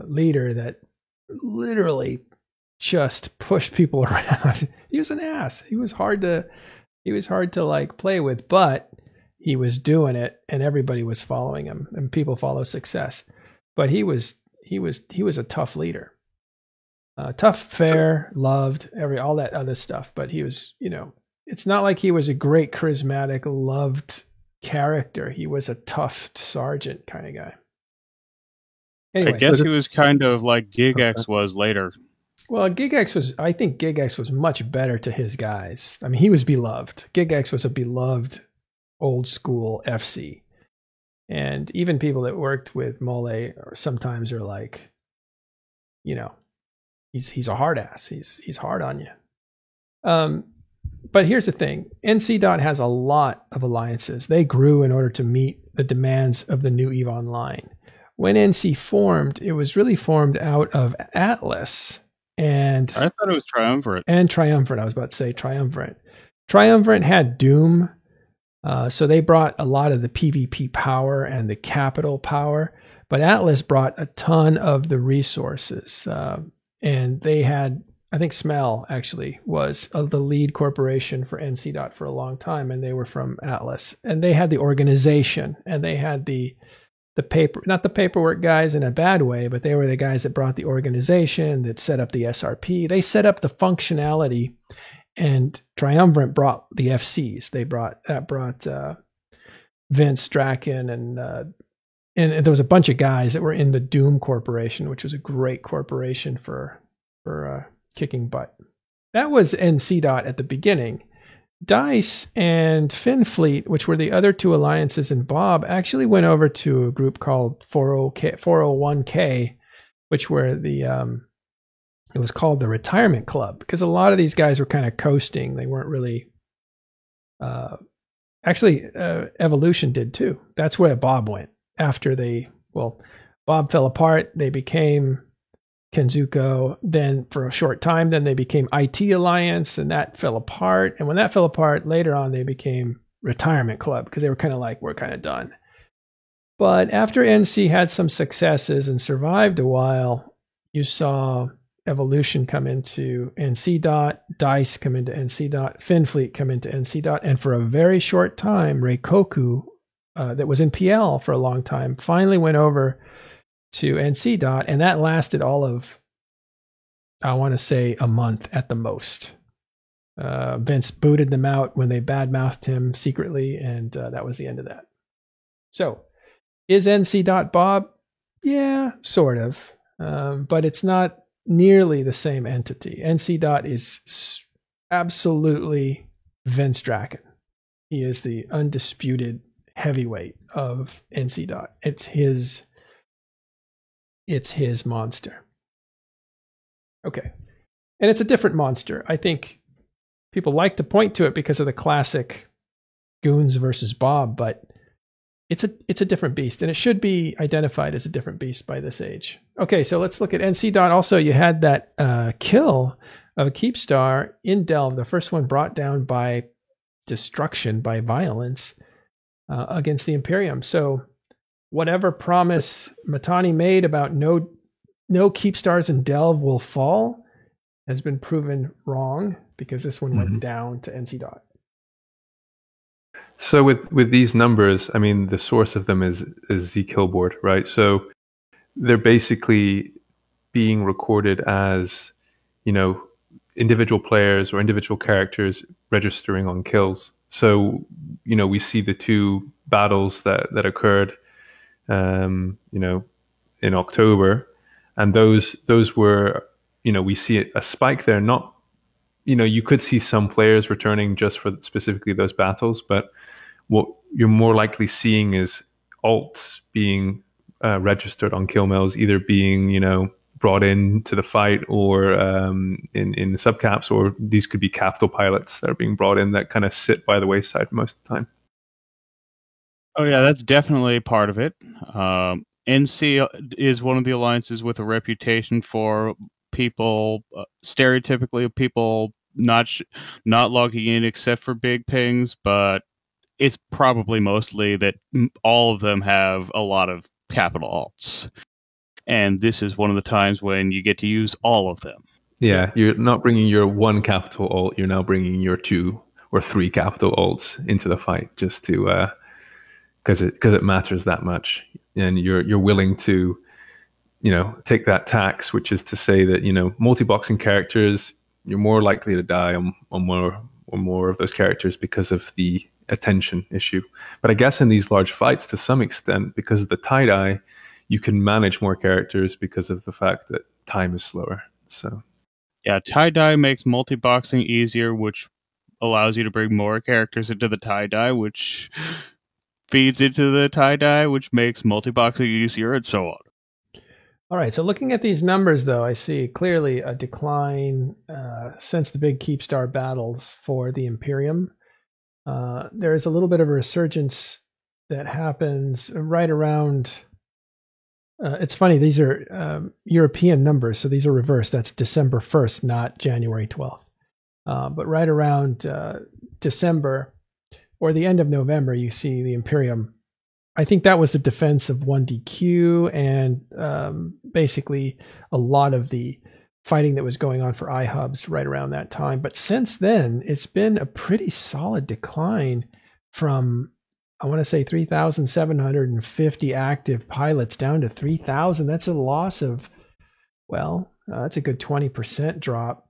leader that literally just pushed people around. He was an ass. He was hard to like play with, but he was doing it, and everybody was following him, and people follow success. But he was a tough leader, tough, fair, loved, all that other stuff. But he was, it's not like he was a great, charismatic, loved character. He was a tough sergeant kind of guy. Anyway, I guess he was kind of like Gigax was later. Well, I think Gigex was much better to his guys. I mean, he was beloved. Gigex was a beloved old school FC. And even people that worked with Mole sometimes are like, he's a hard ass. He's hard on you. But here's the thing. NC Dot has a lot of alliances. They grew in order to meet the demands of the new EVE Online. When NC formed, it was really formed out of Atlas. And I thought it was Triumvirate. And Triumvirate. I was about to say Triumvirate. Triumvirate had Doom. So they brought a lot of the PvP power and the capital power. But Atlas brought a ton of the resources. And they had, I think Smell actually was the lead corporation for NC Dot for a long time. And they were from Atlas. And they had the organization. And they had the paper, not the paperwork guys in a bad way, but they were the guys that brought the organization, that set up the SRP. They set up the functionality, and Triumvirate brought the FCs. They brought Vince Draken, and there was a bunch of guys that were in the Doom Corporation, which was a great corporation for kicking butt. That was NC Dot at the beginning. DICE and Finfleet, which were the other two alliances, and Bob actually went over to a group called 401k, which were it was called the Retirement Club, because a lot of these guys were kind of coasting. They weren't really, Evolution did too. That's where Bob went after Bob fell apart. They became Kenzuko, then for a short time, then they became IT Alliance, and that fell apart. And when that fell apart, later on, they became Retirement Club, because they were kind of like, we're kind of done. But after NC had some successes and survived a while, you saw Evolution come into NC Dot, DICE come into NC Dot, Finfleet come into NC Dot, and for a very short time, Reikoku, that was in PL for a long time, finally went over to NC Dot, and that lasted all of, I want to say, a month at the most. Vince booted them out when they badmouthed him secretly, and that was the end of that. So, is NC Dot Bob? Yeah, sort of. But it's not nearly the same entity. NC Dot is absolutely Vince Draken. He is the undisputed heavyweight of NC Dot. It's his monster. Okay. And it's a different monster. I think people like to point to it because of the classic Goons versus Bob, but it's a different beast, and it should be identified as a different beast by this age. Okay, so let's look at NC Dot. Also, you had that kill of a Keepstar in Delve, the first one brought down by destruction, by violence, against the Imperium. So whatever promise Matani made about no Keepstars in Delve will fall has been proven wrong, because this one went down to NC Dot. So with these numbers, I mean, the source of them is zKillboard, right? So they're basically being recorded as, individual players or individual characters registering on kills. So, we see the two battles that occurred, in October, and those were, we see a spike there. Not, you could see some players returning just for specifically those battles, but what you're more likely seeing is alts being registered on kill mills, either being, brought into the fight or in the subcaps, or these could be capital pilots that are being brought in that kind of sit by the wayside most of the time. Oh yeah, that's definitely part of it. NC is one of the alliances with a reputation for people, stereotypically people not logging in except for big pings, but it's probably mostly that all of them have a lot of capital alts. And this is one of the times when you get to use all of them. Yeah, you're not bringing your one capital alt, you're now bringing your 2 or 3 capital alts into the fight, just to because it matters that much, and you're willing to take that tax, which is to say that multi-boxing characters, you're more likely to die on more of those characters because of the attention issue. But I guess in these large fights, to some extent, because of the tie-dye, you can manage more characters because of the fact that time is slower. So Yeah, tie-dye makes multi-boxing easier, which allows you to bring more characters into the tie-dye, which feeds into the tie-dye, which makes multi-boxing easier, and so on. All right, so looking at these numbers, though, I see clearly a decline since the big Keepstar battles for the Imperium. There is a little bit of a resurgence that happens right around. It's funny, these are European numbers, so these are reversed. That's December 1st, not January 12th. But right around December or the end of November, you see the Imperium. I think that was the defense of 1DQ and basically a lot of the fighting that was going on for iHubs right around that time. But since then, it's been a pretty solid decline from, I want to say, 3,750 active pilots down to 3,000. That's a loss of, well, that's a good 20% drop.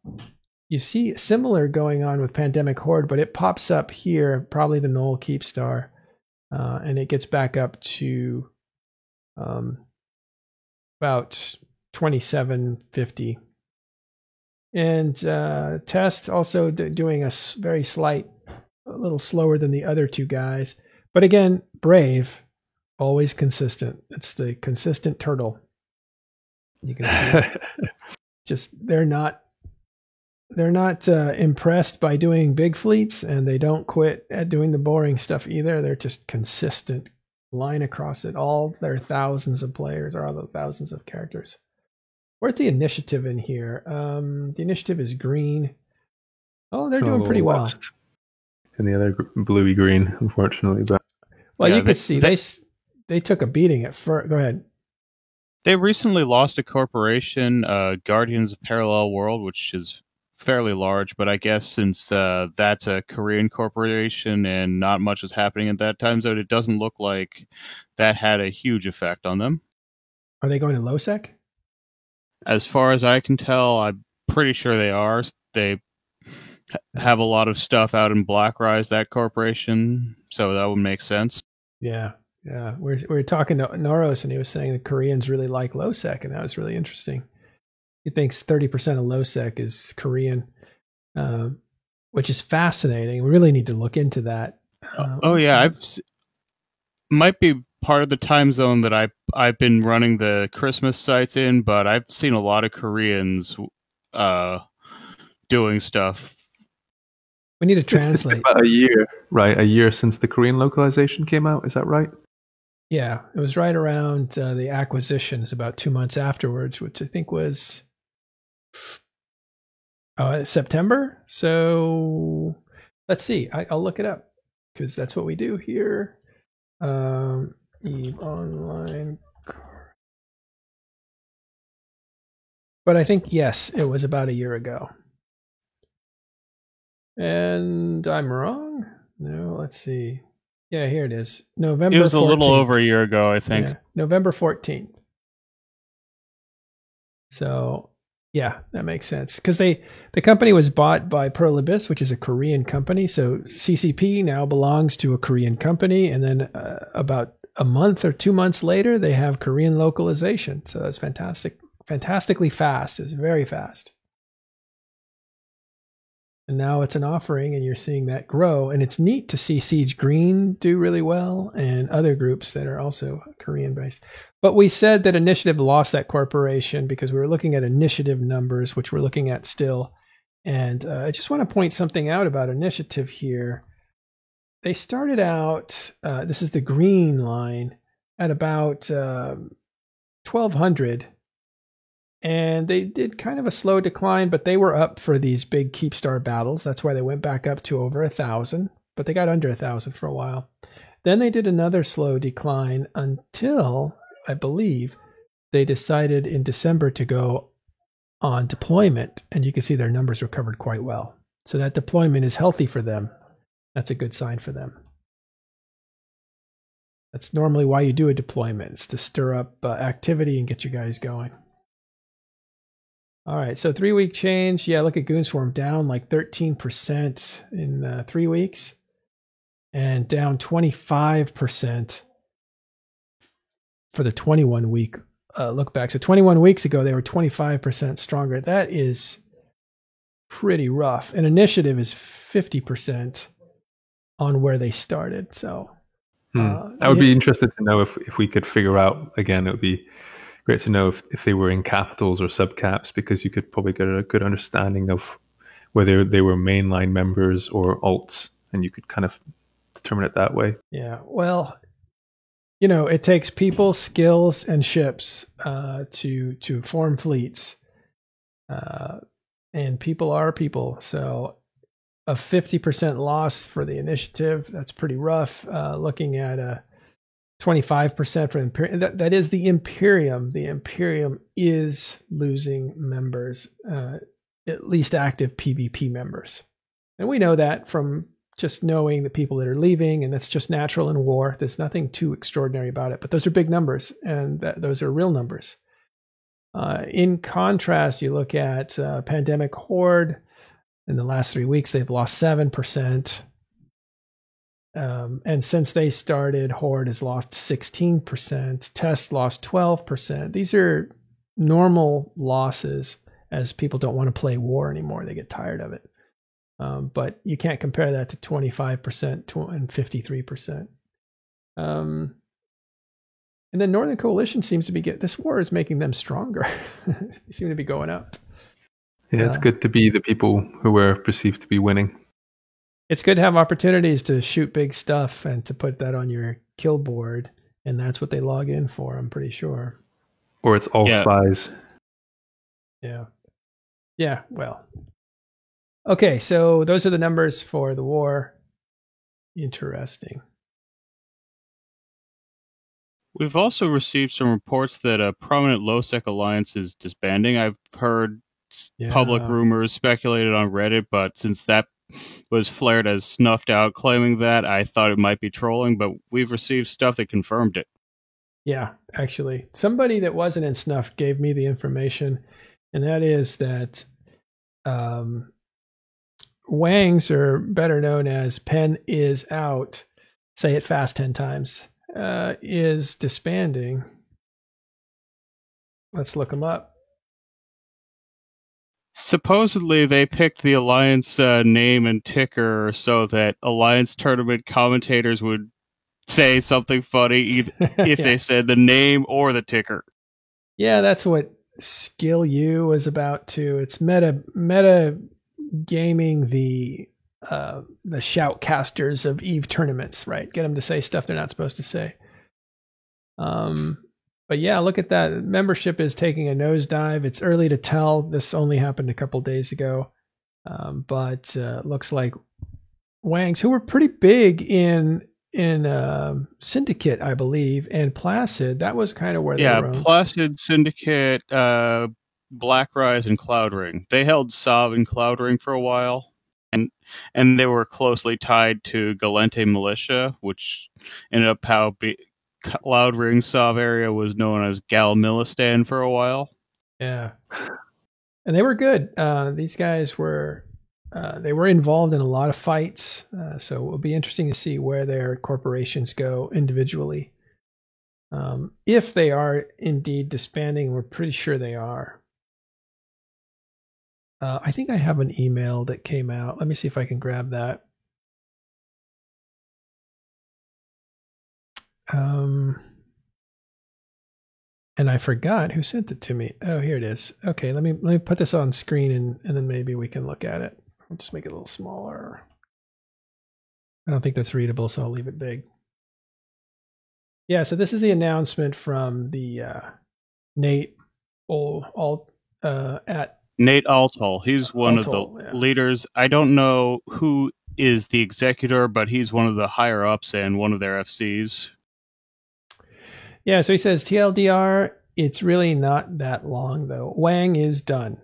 You see similar going on with Pandemic Horde, but it pops up here, probably the Null Keepstar. And it gets back up to about 2750. And Test also doing a very slight, a little slower than the other two guys. But again, Brave, always consistent. It's the consistent turtle. You can see just they're not impressed by doing big fleets, and they don't quit at doing the boring stuff either. They're just consistent, line across it. All their thousands of players, or all the thousands of characters. Where's the initiative in here? The initiative is green. Oh, they're doing pretty well. And the other bluey green, unfortunately. But well, yeah, you could see they took a beating at first. Go ahead. They recently lost a corporation, Guardians of Parallel World, which is fairly large, but I guess since that's a Korean corporation and not much is happening at that time zone, it doesn't look like that had a huge effect on them. Are they going to LowSec? As far as I can tell, I'm pretty sure they are. They have a lot of stuff out in Blackrise, that corporation, so that would make sense. Yeah. We were talking to Noros, and he was saying the Koreans really like LowSec, and that was really interesting. He thinks 30% of LowSec is Korean, which is fascinating. We really need to look into that. Might be part of the time zone that I've been running the Christmas sites in, but I've seen a lot of Koreans doing stuff. We need to translate. It's about a year, right? A year since the Korean localization came out. Is that right? Yeah, it was right around the acquisition. It's about 2 months afterwards, which I think was September. So let's see. I'll look it up because that's what we do here. EVE Online. But I think, yes, it was about a year ago. And I'm wrong? No, let's see. Yeah, here it is. November 14th. It was a little over a year ago, I think. Yeah, November 14th. So, yeah, that makes sense. Because the company was bought by Pearl Abyss, which is a Korean company. So CCP now belongs to a Korean company. And then about a month or 2 months later, they have Korean localization. So that's fantastic. Fantastically fast. It's very fast. And now it's an offering, and you're seeing that grow. And it's neat to see Siege Green do really well, and other groups that are also Korean-based. But we said that Initiative lost that corporation because we were looking at Initiative numbers, which we're looking at still. And I just want to point something out about Initiative here. They started out, this is the green line, at about 1,200. And they did kind of a slow decline, but they were up for these big Keepstar battles. That's why they went back up to over 1,000, but they got under 1,000 for a while. Then they did another slow decline until, I believe, they decided in December to go on deployment. And you can see their numbers recovered quite well. So that deployment is healthy for them. That's a good sign for them. That's normally why you do a deployment. It's to stir up activity and get you guys going. All right, so 3 week change. Yeah, look at Goonswarm down like 13% in 3 weeks and down 25% for the 21 week look back. So 21 weeks ago, they were 25% stronger. That is pretty rough. And initiative is 50% on where they started. So I would be interested to know if we could figure out, again, it would be great to know if they were in capitals or subcaps, because you could probably get a good understanding of whether they were mainline members or alts, and you could kind of determine it that way. Yeah, well, it takes people, skills, and ships to form fleets, and people are people. So a 50% loss for the initiative, that's pretty rough. Looking at a 25% for Imperium, that is the Imperium. The Imperium is losing members, at least active PvP members. And we know that from just knowing the people that are leaving, and that's just natural in war. There's nothing too extraordinary about it, but those are big numbers, and those are real numbers. In contrast, you look at Pandemic Horde. In the last 3 weeks, they've lost 7%. And since they started, Horde has lost 16%. Test lost 12%. These are normal losses, as people don't want to play war anymore. They get tired of it. But you can't compare that to 25% and 53%. And then Northern Coalition seems to be this war is making them stronger. They seem to be going up. Yeah, it's good to be the people who were perceived to be winning. It's good to have opportunities to shoot big stuff and to put that on your kill board, and that's what they log in for, I'm pretty sure. Or it's all spies. Yeah. Yeah, well. Okay, so those are the numbers for the war. Interesting. We've also received some reports that a prominent low-sec alliance is disbanding. I've heard public rumors speculated on Reddit, but since that was flared as snuffed out claiming that, I thought it might be trolling, but we've received stuff that confirmed it. Yeah, actually. Somebody that wasn't in snuff gave me the information, and that is that Wangs, or better known as Pen is Out, say it fast 10 times, is disbanding. Let's look them up. Supposedly, they picked the Alliance name and ticker so that Alliance tournament commentators would say something funny if they said the name or the ticker. Yeah, that's what Skill U was about too. It's meta gaming the shoutcasters of EVE tournaments, right? Get them to say stuff they're not supposed to say. But yeah, look at that. Membership is taking a nosedive. It's early to tell. This only happened a couple days ago. But looks like Wangs, who were pretty big in Syndicate, I believe, and Placid, that was kind of where they were. Yeah, Placid, Syndicate, Black Rise, and Cloud Ring. They held Sov and Cloud Ring for a while, and they were closely tied to Galente Militia, which ended up Cloud Ring Sov area was known as Galmilistan for a while. Yeah. And they were good. These guys were they were involved in a lot of fights. So it will be interesting to see where their corporations go individually. If they are indeed disbanding, we're pretty sure they are. I think I have an email that came out. Let me see if I can grab that. And I forgot who sent it to me. Oh, here it is. Okay, let me put this on screen and then maybe we can look at it. I'll just make it a little smaller. I don't think that's readable, so I'll leave it big. Yeah, so this is the announcement from the Nate at Nate Altall. He's one of the leaders. I don't know who is the executor, but he's one of the higher ups and one of their FCs. Yeah, so he says, TLDR, it's really not that long, though. Wang is done.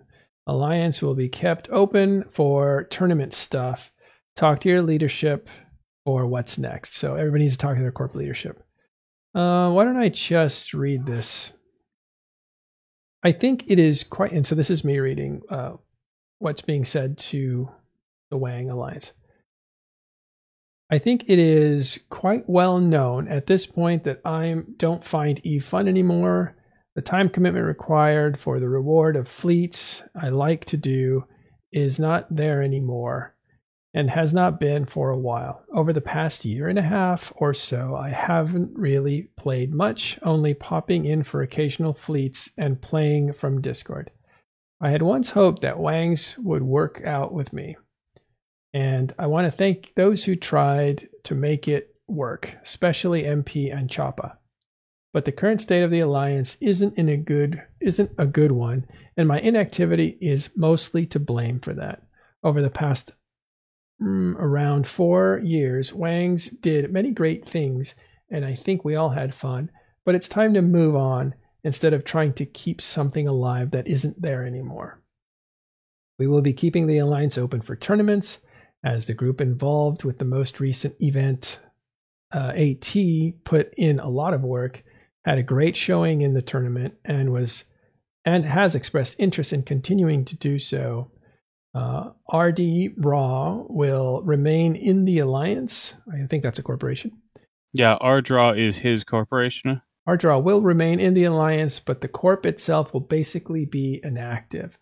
Alliance will be kept open for tournament stuff. Talk to your leadership for what's next. So everybody needs to talk to their corporate leadership. Why don't I just read this? I think it is quite, and so this is me reading what's being said to the Wang Alliance. I think it is quite well known at this point that I don't find EVE fun anymore. The time commitment required for the reward of fleets I like to do is not there anymore and has not been for a while. Over the past year and a half or so, I haven't really played much, only popping in for occasional fleets and playing from Discord. I had once hoped that Wangs would work out with me, and I want to thank those who tried to make it work, especially MP and Choppa. But the current state of the alliance isn't a good one, and my inactivity is mostly to blame for that. Over the past around 4 years, Wangs did many great things, and I think we all had fun, but it's time to move on instead of trying to keep something alive that isn't there anymore. We will be keeping the alliance open for tournaments, as the group involved with the most recent event, AT, put in a lot of work, had a great showing in the tournament, and has expressed interest in continuing to do so. RD Raw will remain in the alliance. I think that's a corporation. Yeah, RDraw is his corporation. RDraw will remain in the alliance, but the corp itself will basically be inactive.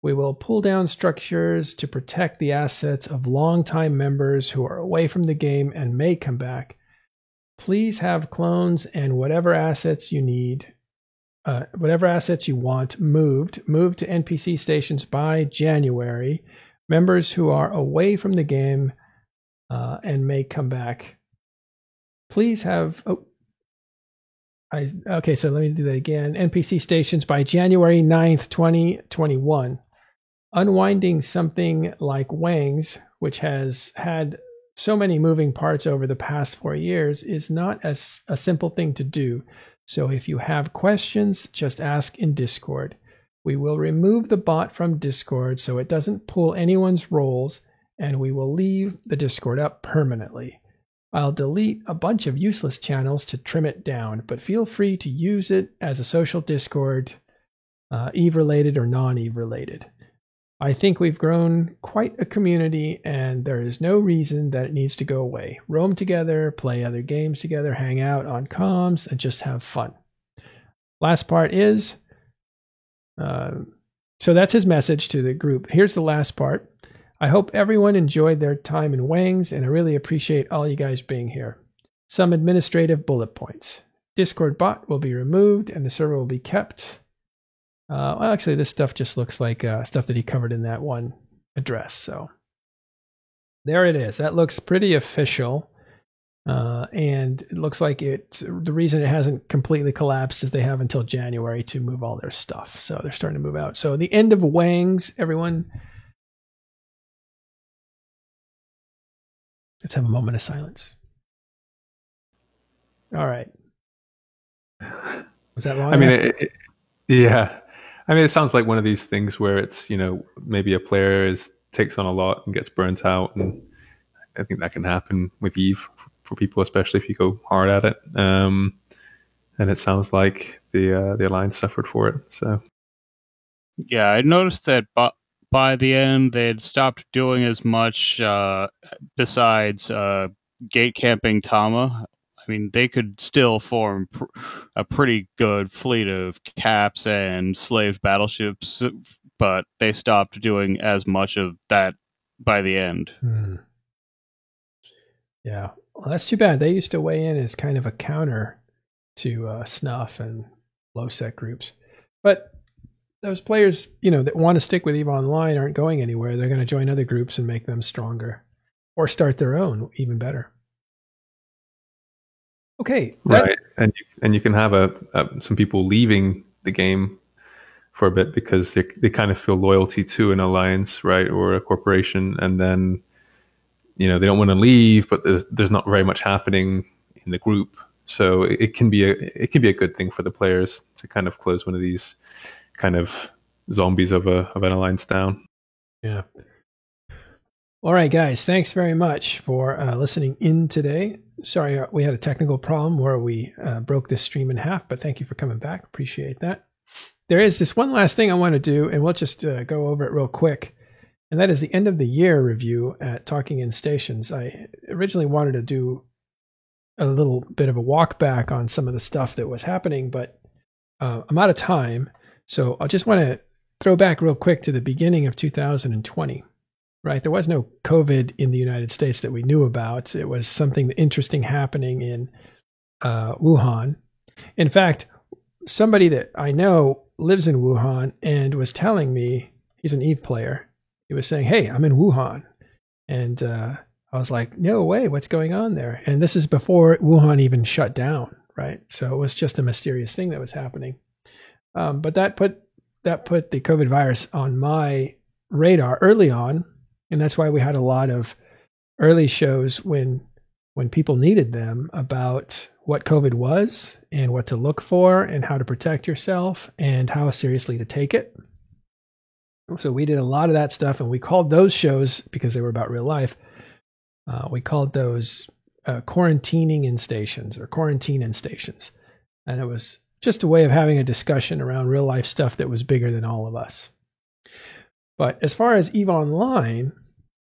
We will pull down structures to protect the assets of longtime members who are away from the game and may come back. Please have clones and whatever assets you need, whatever assets you want moved to NPC stations by January. Members who are away from the game and may come back. Please have... okay, so let me do that again. NPC stations by January 9th, 2021. Unwinding something like Wangs, which has had so many moving parts over the past 4 years, is not a simple thing to do. So if you have questions, just ask in Discord. We will remove the bot from Discord so it doesn't pull anyone's roles, and we will leave the Discord up permanently. I'll delete a bunch of useless channels to trim it down, but feel free to use it as a social Discord, EVE-related or non-EVE-related. I think we've grown quite a community, and there is no reason that it needs to go away. Roam together, play other games together, hang out on comms, and just have fun. Last part is, so that's his message to the group. Here's the last part. I hope everyone enjoyed their time in Wangs, and I really appreciate all you guys being here. Some administrative bullet points. Discord bot will be removed, and the server will be kept. Well, actually, this stuff just looks like stuff that he covered in that one address. So there it is. That looks pretty official. And it looks like the reason it hasn't completely collapsed is they have until January to move all their stuff. So they're starting to move out. So the end of Wangs, everyone. Let's have a moment of silence. All right. Was that long? I mean, yeah. I mean, it sounds like one of these things where it's, maybe a player takes on a lot and gets burnt out. And I think that can happen with EVE for people, especially if you go hard at it. And it sounds like the Alliance suffered for it. So, yeah, I noticed that by the end, they had stopped doing as much besides gate camping Tama. I mean, they could still form a pretty good fleet of caps and slave battleships, but they stopped doing as much of that by the end. Yeah, well, that's too bad. They used to weigh in as kind of a counter to Snuff and low-sec groups. But those players, that want to stick with EVE Online aren't going anywhere. They're going to join other groups and make them stronger, or start their own, even better. Okay, right, and you can have some people leaving the game for a bit because they kind of feel loyalty to an alliance, right, or a corporation, and then they don't want to leave, but there's not very much happening in the group, so it can be a good thing for the players to kind of close one of these kind of zombies of an alliance down. Yeah. All right, guys, thanks very much for listening in today. Sorry, we had a technical problem where we broke this stream in half, but thank you for coming back. Appreciate that. There is this one last thing I want to do, and we'll just go over it real quick, and that is the end of the year review at Talking in Stations. I originally wanted to do a little bit of a walk back on some of the stuff that was happening, but I'm out of time, so I just want to throw back real quick to the beginning of 2020, right? There was no COVID in the United States that we knew about. It was something interesting happening in Wuhan. In fact, somebody that I know lives in Wuhan and was telling me, he's an EVE player. He was saying, hey, I'm in Wuhan. And I was like, no way, what's going on there? And this is before Wuhan even shut down, right? So it was just a mysterious thing that was happening. But that put the COVID virus on my radar early on. And that's why we had a lot of early shows when people needed them about what COVID was and what to look for and how to protect yourself and how seriously to take it. So we did a lot of that stuff, and we called those shows, because they were about real life, we called those quarantining in stations, or quarantine in stations. And it was just a way of having a discussion around real life stuff that was bigger than all of us. But as far as EVE Online,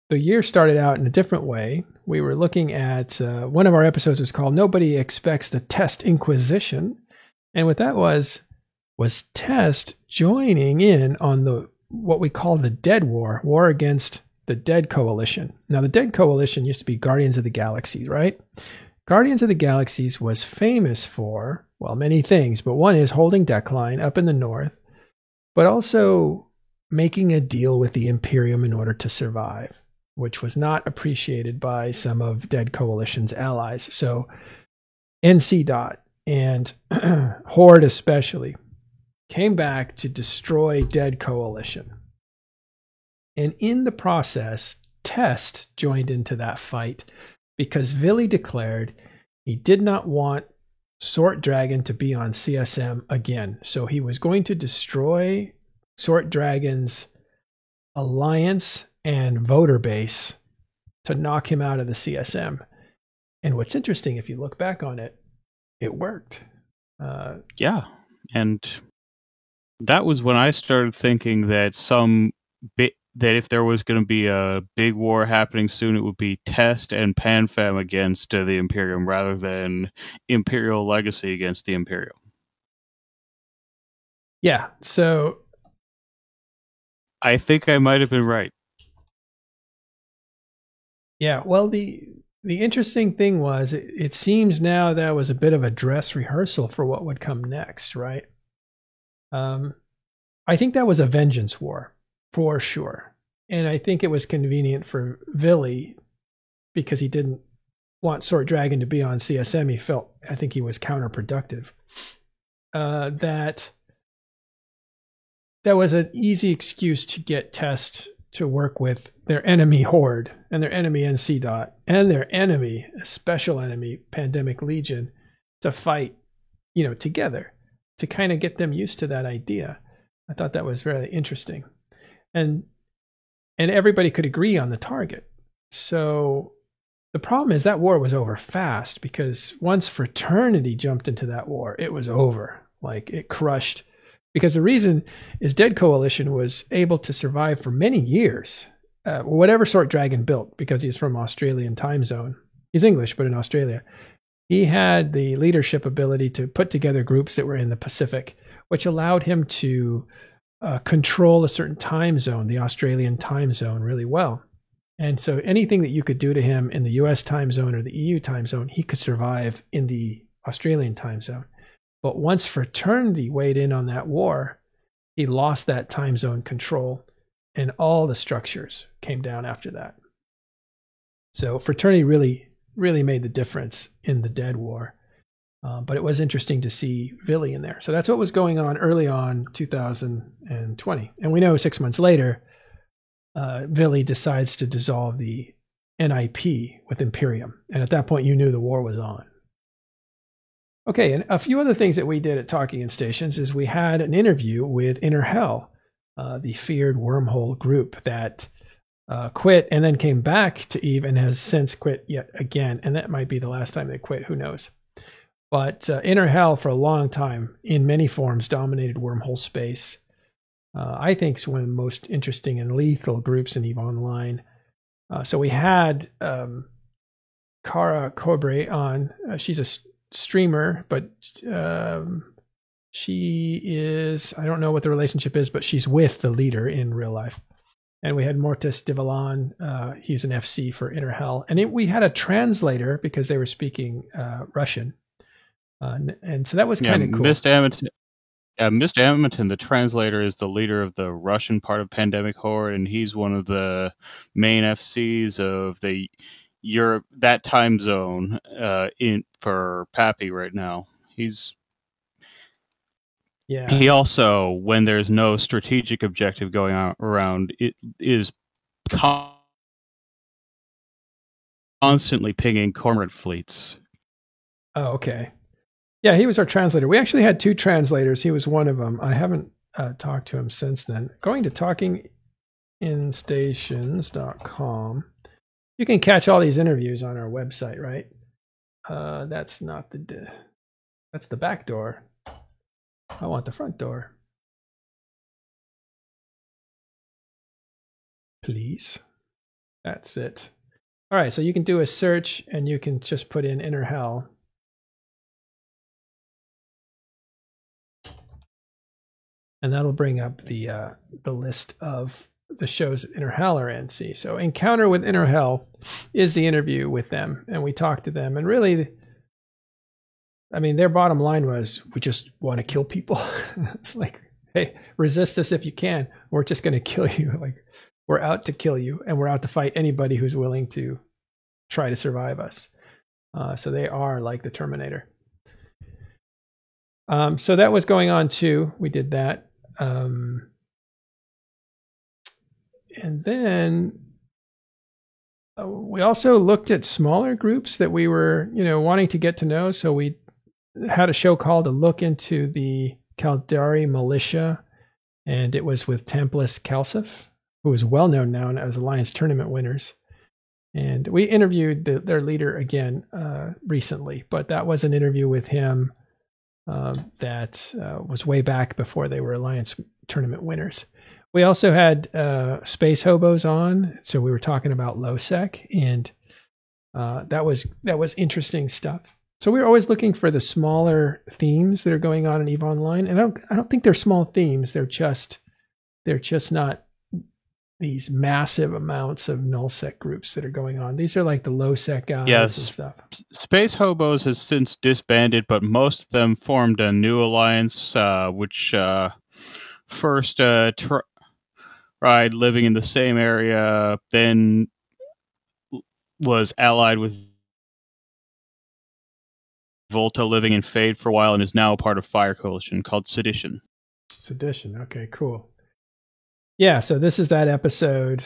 the year started out in a different way. We were looking at, one of our episodes was called Nobody Expects the Test Inquisition. And what that was Test joining in on what we call the Dead War against the Dead Coalition. Now, the Dead Coalition used to be Guardians of the Galaxy, right? Guardians of the Galaxies was famous for, well, many things, but one is holding Deckline up in the north, but also making a deal with the Imperium in order to survive, which was not appreciated by some of Dead Coalition's allies. So NC Dot and Horde especially came back to destroy Dead Coalition. And in the process, Test joined into that fight because Vili declared he did not want Sort Dragon to be on CSM again. So he was going to destroy Sort Dragon's alliance and voter base to knock him out of the CSM. And what's interesting, if you look back on it, it worked. Yeah. And that was when I started thinking that that if there was going to be a big war happening soon, it would be Test and PanFam against the Imperium rather than Imperial Legacy against the Imperium. Yeah, so I think I might have been right. Yeah, well, the interesting thing was it seems now that was a bit of a dress rehearsal for what would come next, right? I think that was a vengeance war, for sure. And I think it was convenient for Vili because he didn't want Sort Dragon to be on CSM. He felt, I think he was counterproductive. That was an easy excuse to get Test to work with their enemy Horde and their enemy NC Dot and their enemy, special enemy, Pandemic Legion, to fight, together, to kind of get them used to that idea. I thought that was really interesting. And everybody could agree on the target. So the problem is that war was over fast because once Fraternity jumped into that war, it was over. Like it crushed. Because the reason is Dead Coalition was able to survive for many years. Whatever Sort Dragon built, because he's from Australian time zone. He's English, but in Australia. He had the leadership ability to put together groups that were in the Pacific, which allowed him to control a certain time zone, the Australian time zone, really well. And so anything that you could do to him in the US time zone or the EU time zone, he could survive in the Australian time zone. But once Fraternity weighed in on that war, he lost that time zone control and all the structures came down after that. So Fraternity really, really made the difference in the Dead War. But it was interesting to see Vili in there. So that's what was going on early on 2020. And we know 6 months later, Vili decides to dissolve the NIP with Imperium. And at that point, you knew the war was on. Okay, and a few other things that we did at Talking in Stations is we had an interview with Inner Hell, the feared wormhole group that quit and then came back to EVE and has since quit yet again. And that might be the last time they quit, who knows. But Inner Hell, for a long time, in many forms, dominated wormhole space. I think it's one of the most interesting and lethal groups in EVE Online. So we had Cara Cobre on. She's a streamer, but She is, I don't know what the relationship is, but she's with the leader in real life. And we had Mortis Divalan. He's an FC for Inner Hell. And we had a translator because they were speaking Russian. And so that was kind of cool. Mr. Edmonton, the translator, is the leader of the Russian part of Pandemic Horde, and he's one of the main FCs of the Europe, that time zone for Pappy right now. He also, when there's no strategic objective going on around, it is constantly pinging Cormorant fleets. Oh, okay. Yeah, he was our translator. We actually had 2 translators. He was one of them. I haven't talked to him since then. Going to talkinginstations.com. You can catch all these interviews on our website, right? That's not that's the back door. I want the front door. Please. That's it. All right, so you can do a search and you can just put in Inner Hell. And that'll bring up the list of the shows that Inner Hell are in. See, so Encounter with Inner Hell is the interview with them, and we talked to them. And really, I mean, their bottom line was, we just want to kill people. It's like, hey, resist us if you can. We're just going to kill you. Like, we're out to kill you, and we're out to fight anybody who's willing to try to survive us. So they are like the Terminator. So that was going on too. We did that. And then we also looked at smaller groups that we were, wanting to get to know. So we had a show called A Look into the Caldari Militia, and it was with Templis Kelsif, who is well known now as Alliance tournament winners. And we interviewed their leader again recently, but that was an interview with him that was way back before they were Alliance tournament winners. We also had Space Hobos on, so we were talking about LowSec, and that was interesting stuff. So we were always looking for the smaller themes that are going on in EVE Online, and I don't think they're small themes. They're just not these massive amounts of nullsec groups that are going on. These are like the low-sec guys and stuff. Space Hobos has since disbanded, but most of them formed a new alliance, which first tried living in the same area, then was allied with Volta, living in Fade for a while, and is now a part of Fire Coalition called Sedition. Sedition, okay, cool. Yeah, so this is that episode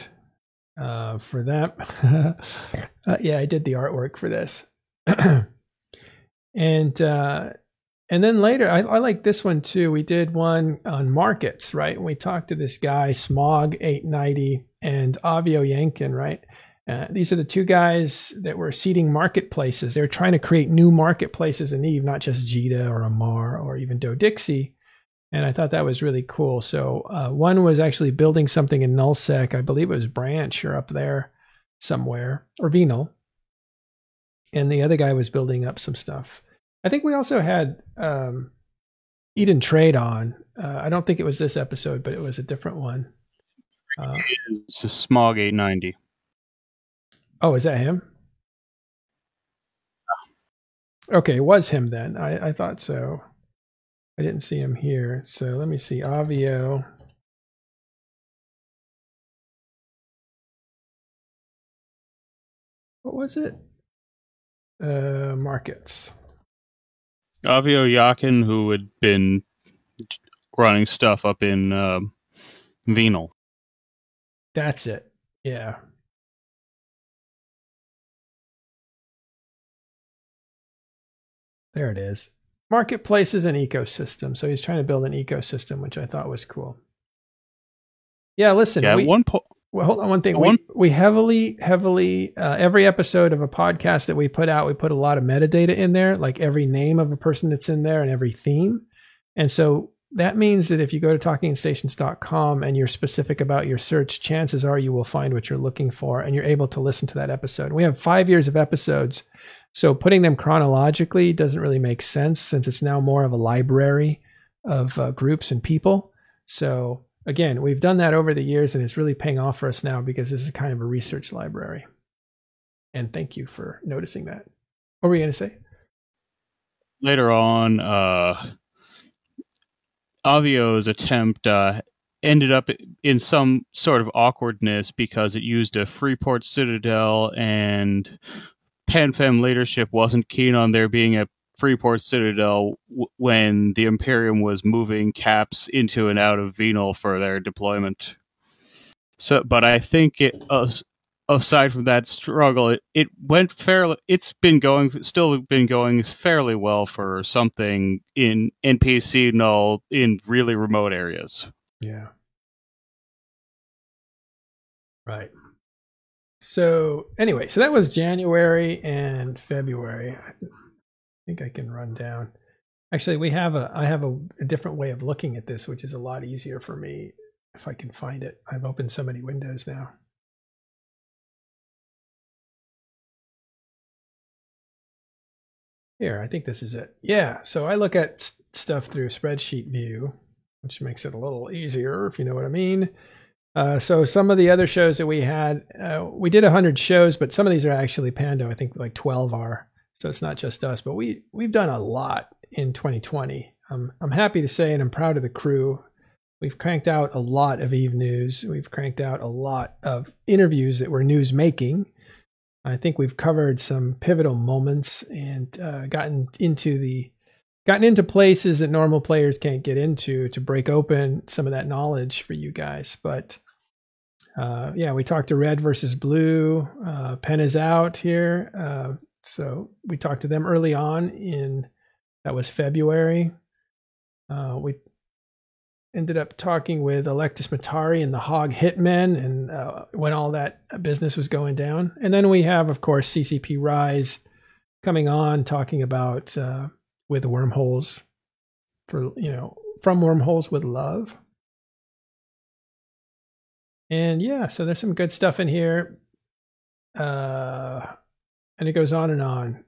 for them. Yeah, I did the artwork for this. And then later, I like this one too. We did one on markets, right? And we talked to this guy, Smog890 and Avio Yankin, right? These are the 2 guys that were seeding marketplaces. They were trying to create new marketplaces in EVE, not just Jita or Amar or even Dodixie. And I thought that was really cool. So one was actually building something in nullsec. I believe it was Branch or up there somewhere, or Venal. And the other guy was building up some stuff. I think we also had Eden Trade on. I don't think it was this episode, but it was a different one. It's a Smog890. Oh, is that him? Okay, it was him then. I thought so. I didn't see him here. So let me see. Avio. What was it? Markets. Avio Yakin, who had been running stuff up in Venal. That's it. Yeah. There it is. Marketplaces and ecosystem. So he's trying to build an ecosystem, which I thought was cool. Yeah, listen. Yeah, well, hold on one thing. We heavily, every episode of a podcast that we put out, we put a lot of metadata in there, like every name of a person that's in there and every theme. And so that means that if you go to talkinginstations.com and you're specific about your search, chances are you will find what you're looking for and you're able to listen to that episode. We have 5 years of episodes. So putting them chronologically doesn't really make sense since it's now more of a library groups and people. So again, we've done that over the years, and it's really paying off for us now because this is kind of a research library. And thank you for noticing that. What were you going to say? Later on, Avio's attempt ended up in some sort of awkwardness because it used a Freeport Citadel, and PanFam leadership wasn't keen on there being a Freeport Citadel when the Imperium was moving caps into and out of Venal for their deployment. So, but I think aside from that struggle, it went fairly. Still been going fairly well for something in NPC null in really remote areas. Yeah. Right. So anyway, so that was January and February. I think I can run down. Actually, I have a different way of looking at this, which is a lot easier for me if I can find it. I've opened so many windows now. Here, I think this is it. Yeah, so I look at stuff through spreadsheet view, which makes it a little easier, if you know what I mean. So some of the other shows that we had, we did 100 shows, but some of these are actually Pando. I think like 12 are. So it's not just us, but we've done a lot in 2020. I'm happy to say, and I'm proud of the crew. We've cranked out a lot of Eve News. We've cranked out a lot of interviews that were news making. I think we've covered some pivotal moments and gotten into places that normal players can't get into to break open some of that knowledge for you guys. But yeah, we talked to Red versus Blue. Pen is out here. So we talked to them early on that was February. We ended up talking with Electus Matari and the Hog Hitmen, and when all that business was going down. And then we have, of course, CCP Rise coming on, talking about with wormholes from Wormholes with Love. And yeah, so there's some good stuff in here. And it goes on and on.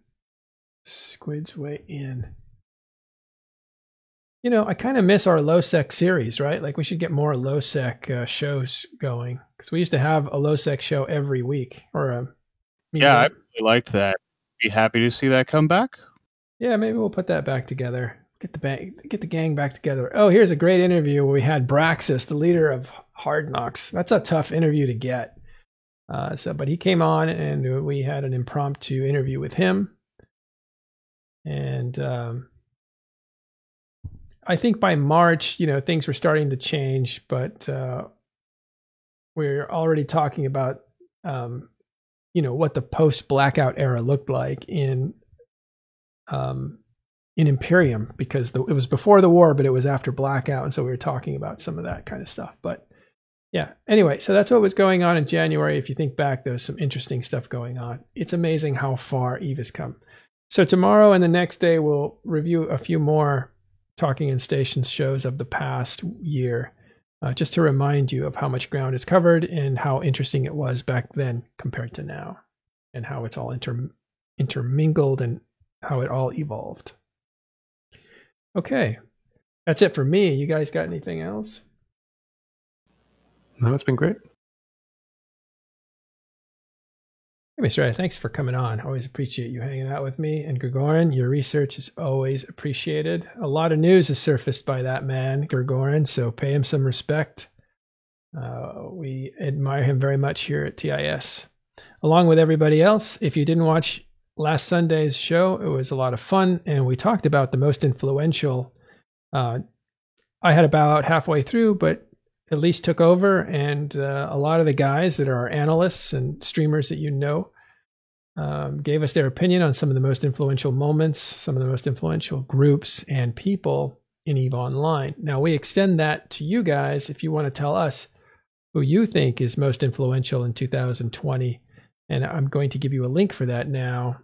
Squid's Way In. You know, I kind of miss our low-sec series, right? Like we should get more low-sec shows going, because we used to have a low-sec show every week. Yeah, I really liked that. Be happy to see that come back. Yeah, maybe we'll put that back together. Get the gang back together. Oh, here's a great interview where we had Braxis, the leader of Hard Knocks. That's a tough interview to get. But he came on and we had an impromptu interview with him. And I think by March, things were starting to change, but we're already talking about, what the post-blackout era looked like in Imperium, because it was before the war, but it was after blackout. And so we were talking about some of that kind of stuff. But yeah, anyway, so that's what was going on in January. If you think back, there was some interesting stuff going on. It's amazing how far Eve has come. So tomorrow and the next day, we'll review a few more Talking in Stations shows of the past year, just to remind you of how much ground is covered and how interesting it was back then compared to now, and how it's all intermingled and how it all evolved. Okay, that's it for me. You guys got anything else? No, it's been great. Hey, Mr. Ray, thanks for coming on. Always appreciate you hanging out with me. And Grigorin, your research is always appreciated. A lot of news is surfaced by that man, Grigorin, so pay him some respect. We admire him very much here at TIS. Along with everybody else, if you didn't watch last Sunday's show, it was a lot of fun, and we talked about the most influential. I had about halfway through, but Elise took over, and a lot of the guys that are our analysts and streamers that gave us their opinion on some of the most influential moments, some of the most influential groups and people in EVE Online. Now, we extend that to you guys if you want to tell us who you think is most influential in 2020. And I'm going to give you a link for that now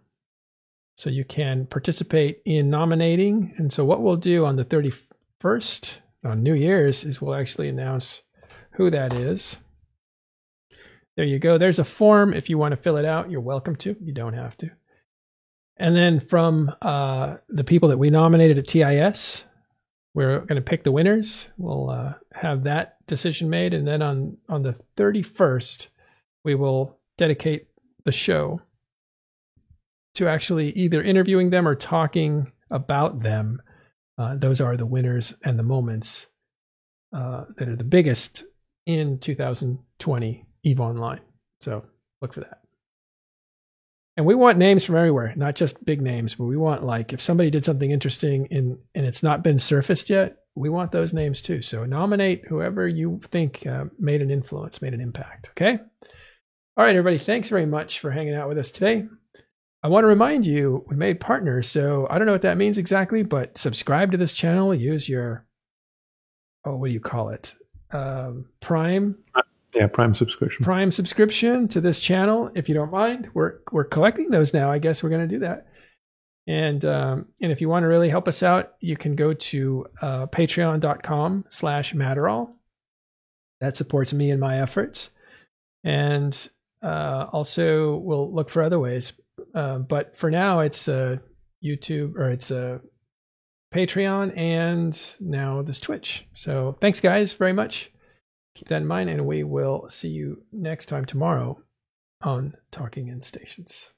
so you can participate in nominating. And so what we'll do on the 31st, on New Year's, is we'll actually announce who that is. There you go. There's a form. If you want to fill it out, you're welcome to. You don't have to. And then from the people that we nominated at TIS, we're going to pick the winners. We'll have that decision made. And then on the 31st, we will dedicate the show to actually either interviewing them or talking about them. Those are the winners and the moments that are the biggest in 2020 EVE Online. So look for that. And we want names from everywhere, not just big names, but we want, like, if somebody did something interesting and it's not been surfaced yet, we want those names too. So nominate whoever you think made an influence, made an impact. Okay. All right, everybody. Thanks very much for hanging out with us today. I want to remind you, we made partners. So I don't know what that means exactly, but subscribe to this channel. Use your, what do you call it? Prime. Yeah, Prime subscription. Prime subscription to this channel, if you don't mind. We're collecting those now. I guess we're going to do that. And if you want to really help us out, you can go to patreon.com/Matterall. That supports me and my efforts. And also we'll look for other ways. But for now, it's YouTube, or it's Patreon, and now this Twitch. So thanks, guys, very much. Keep that in mind, and we will see you next time tomorrow on Talking in Stations.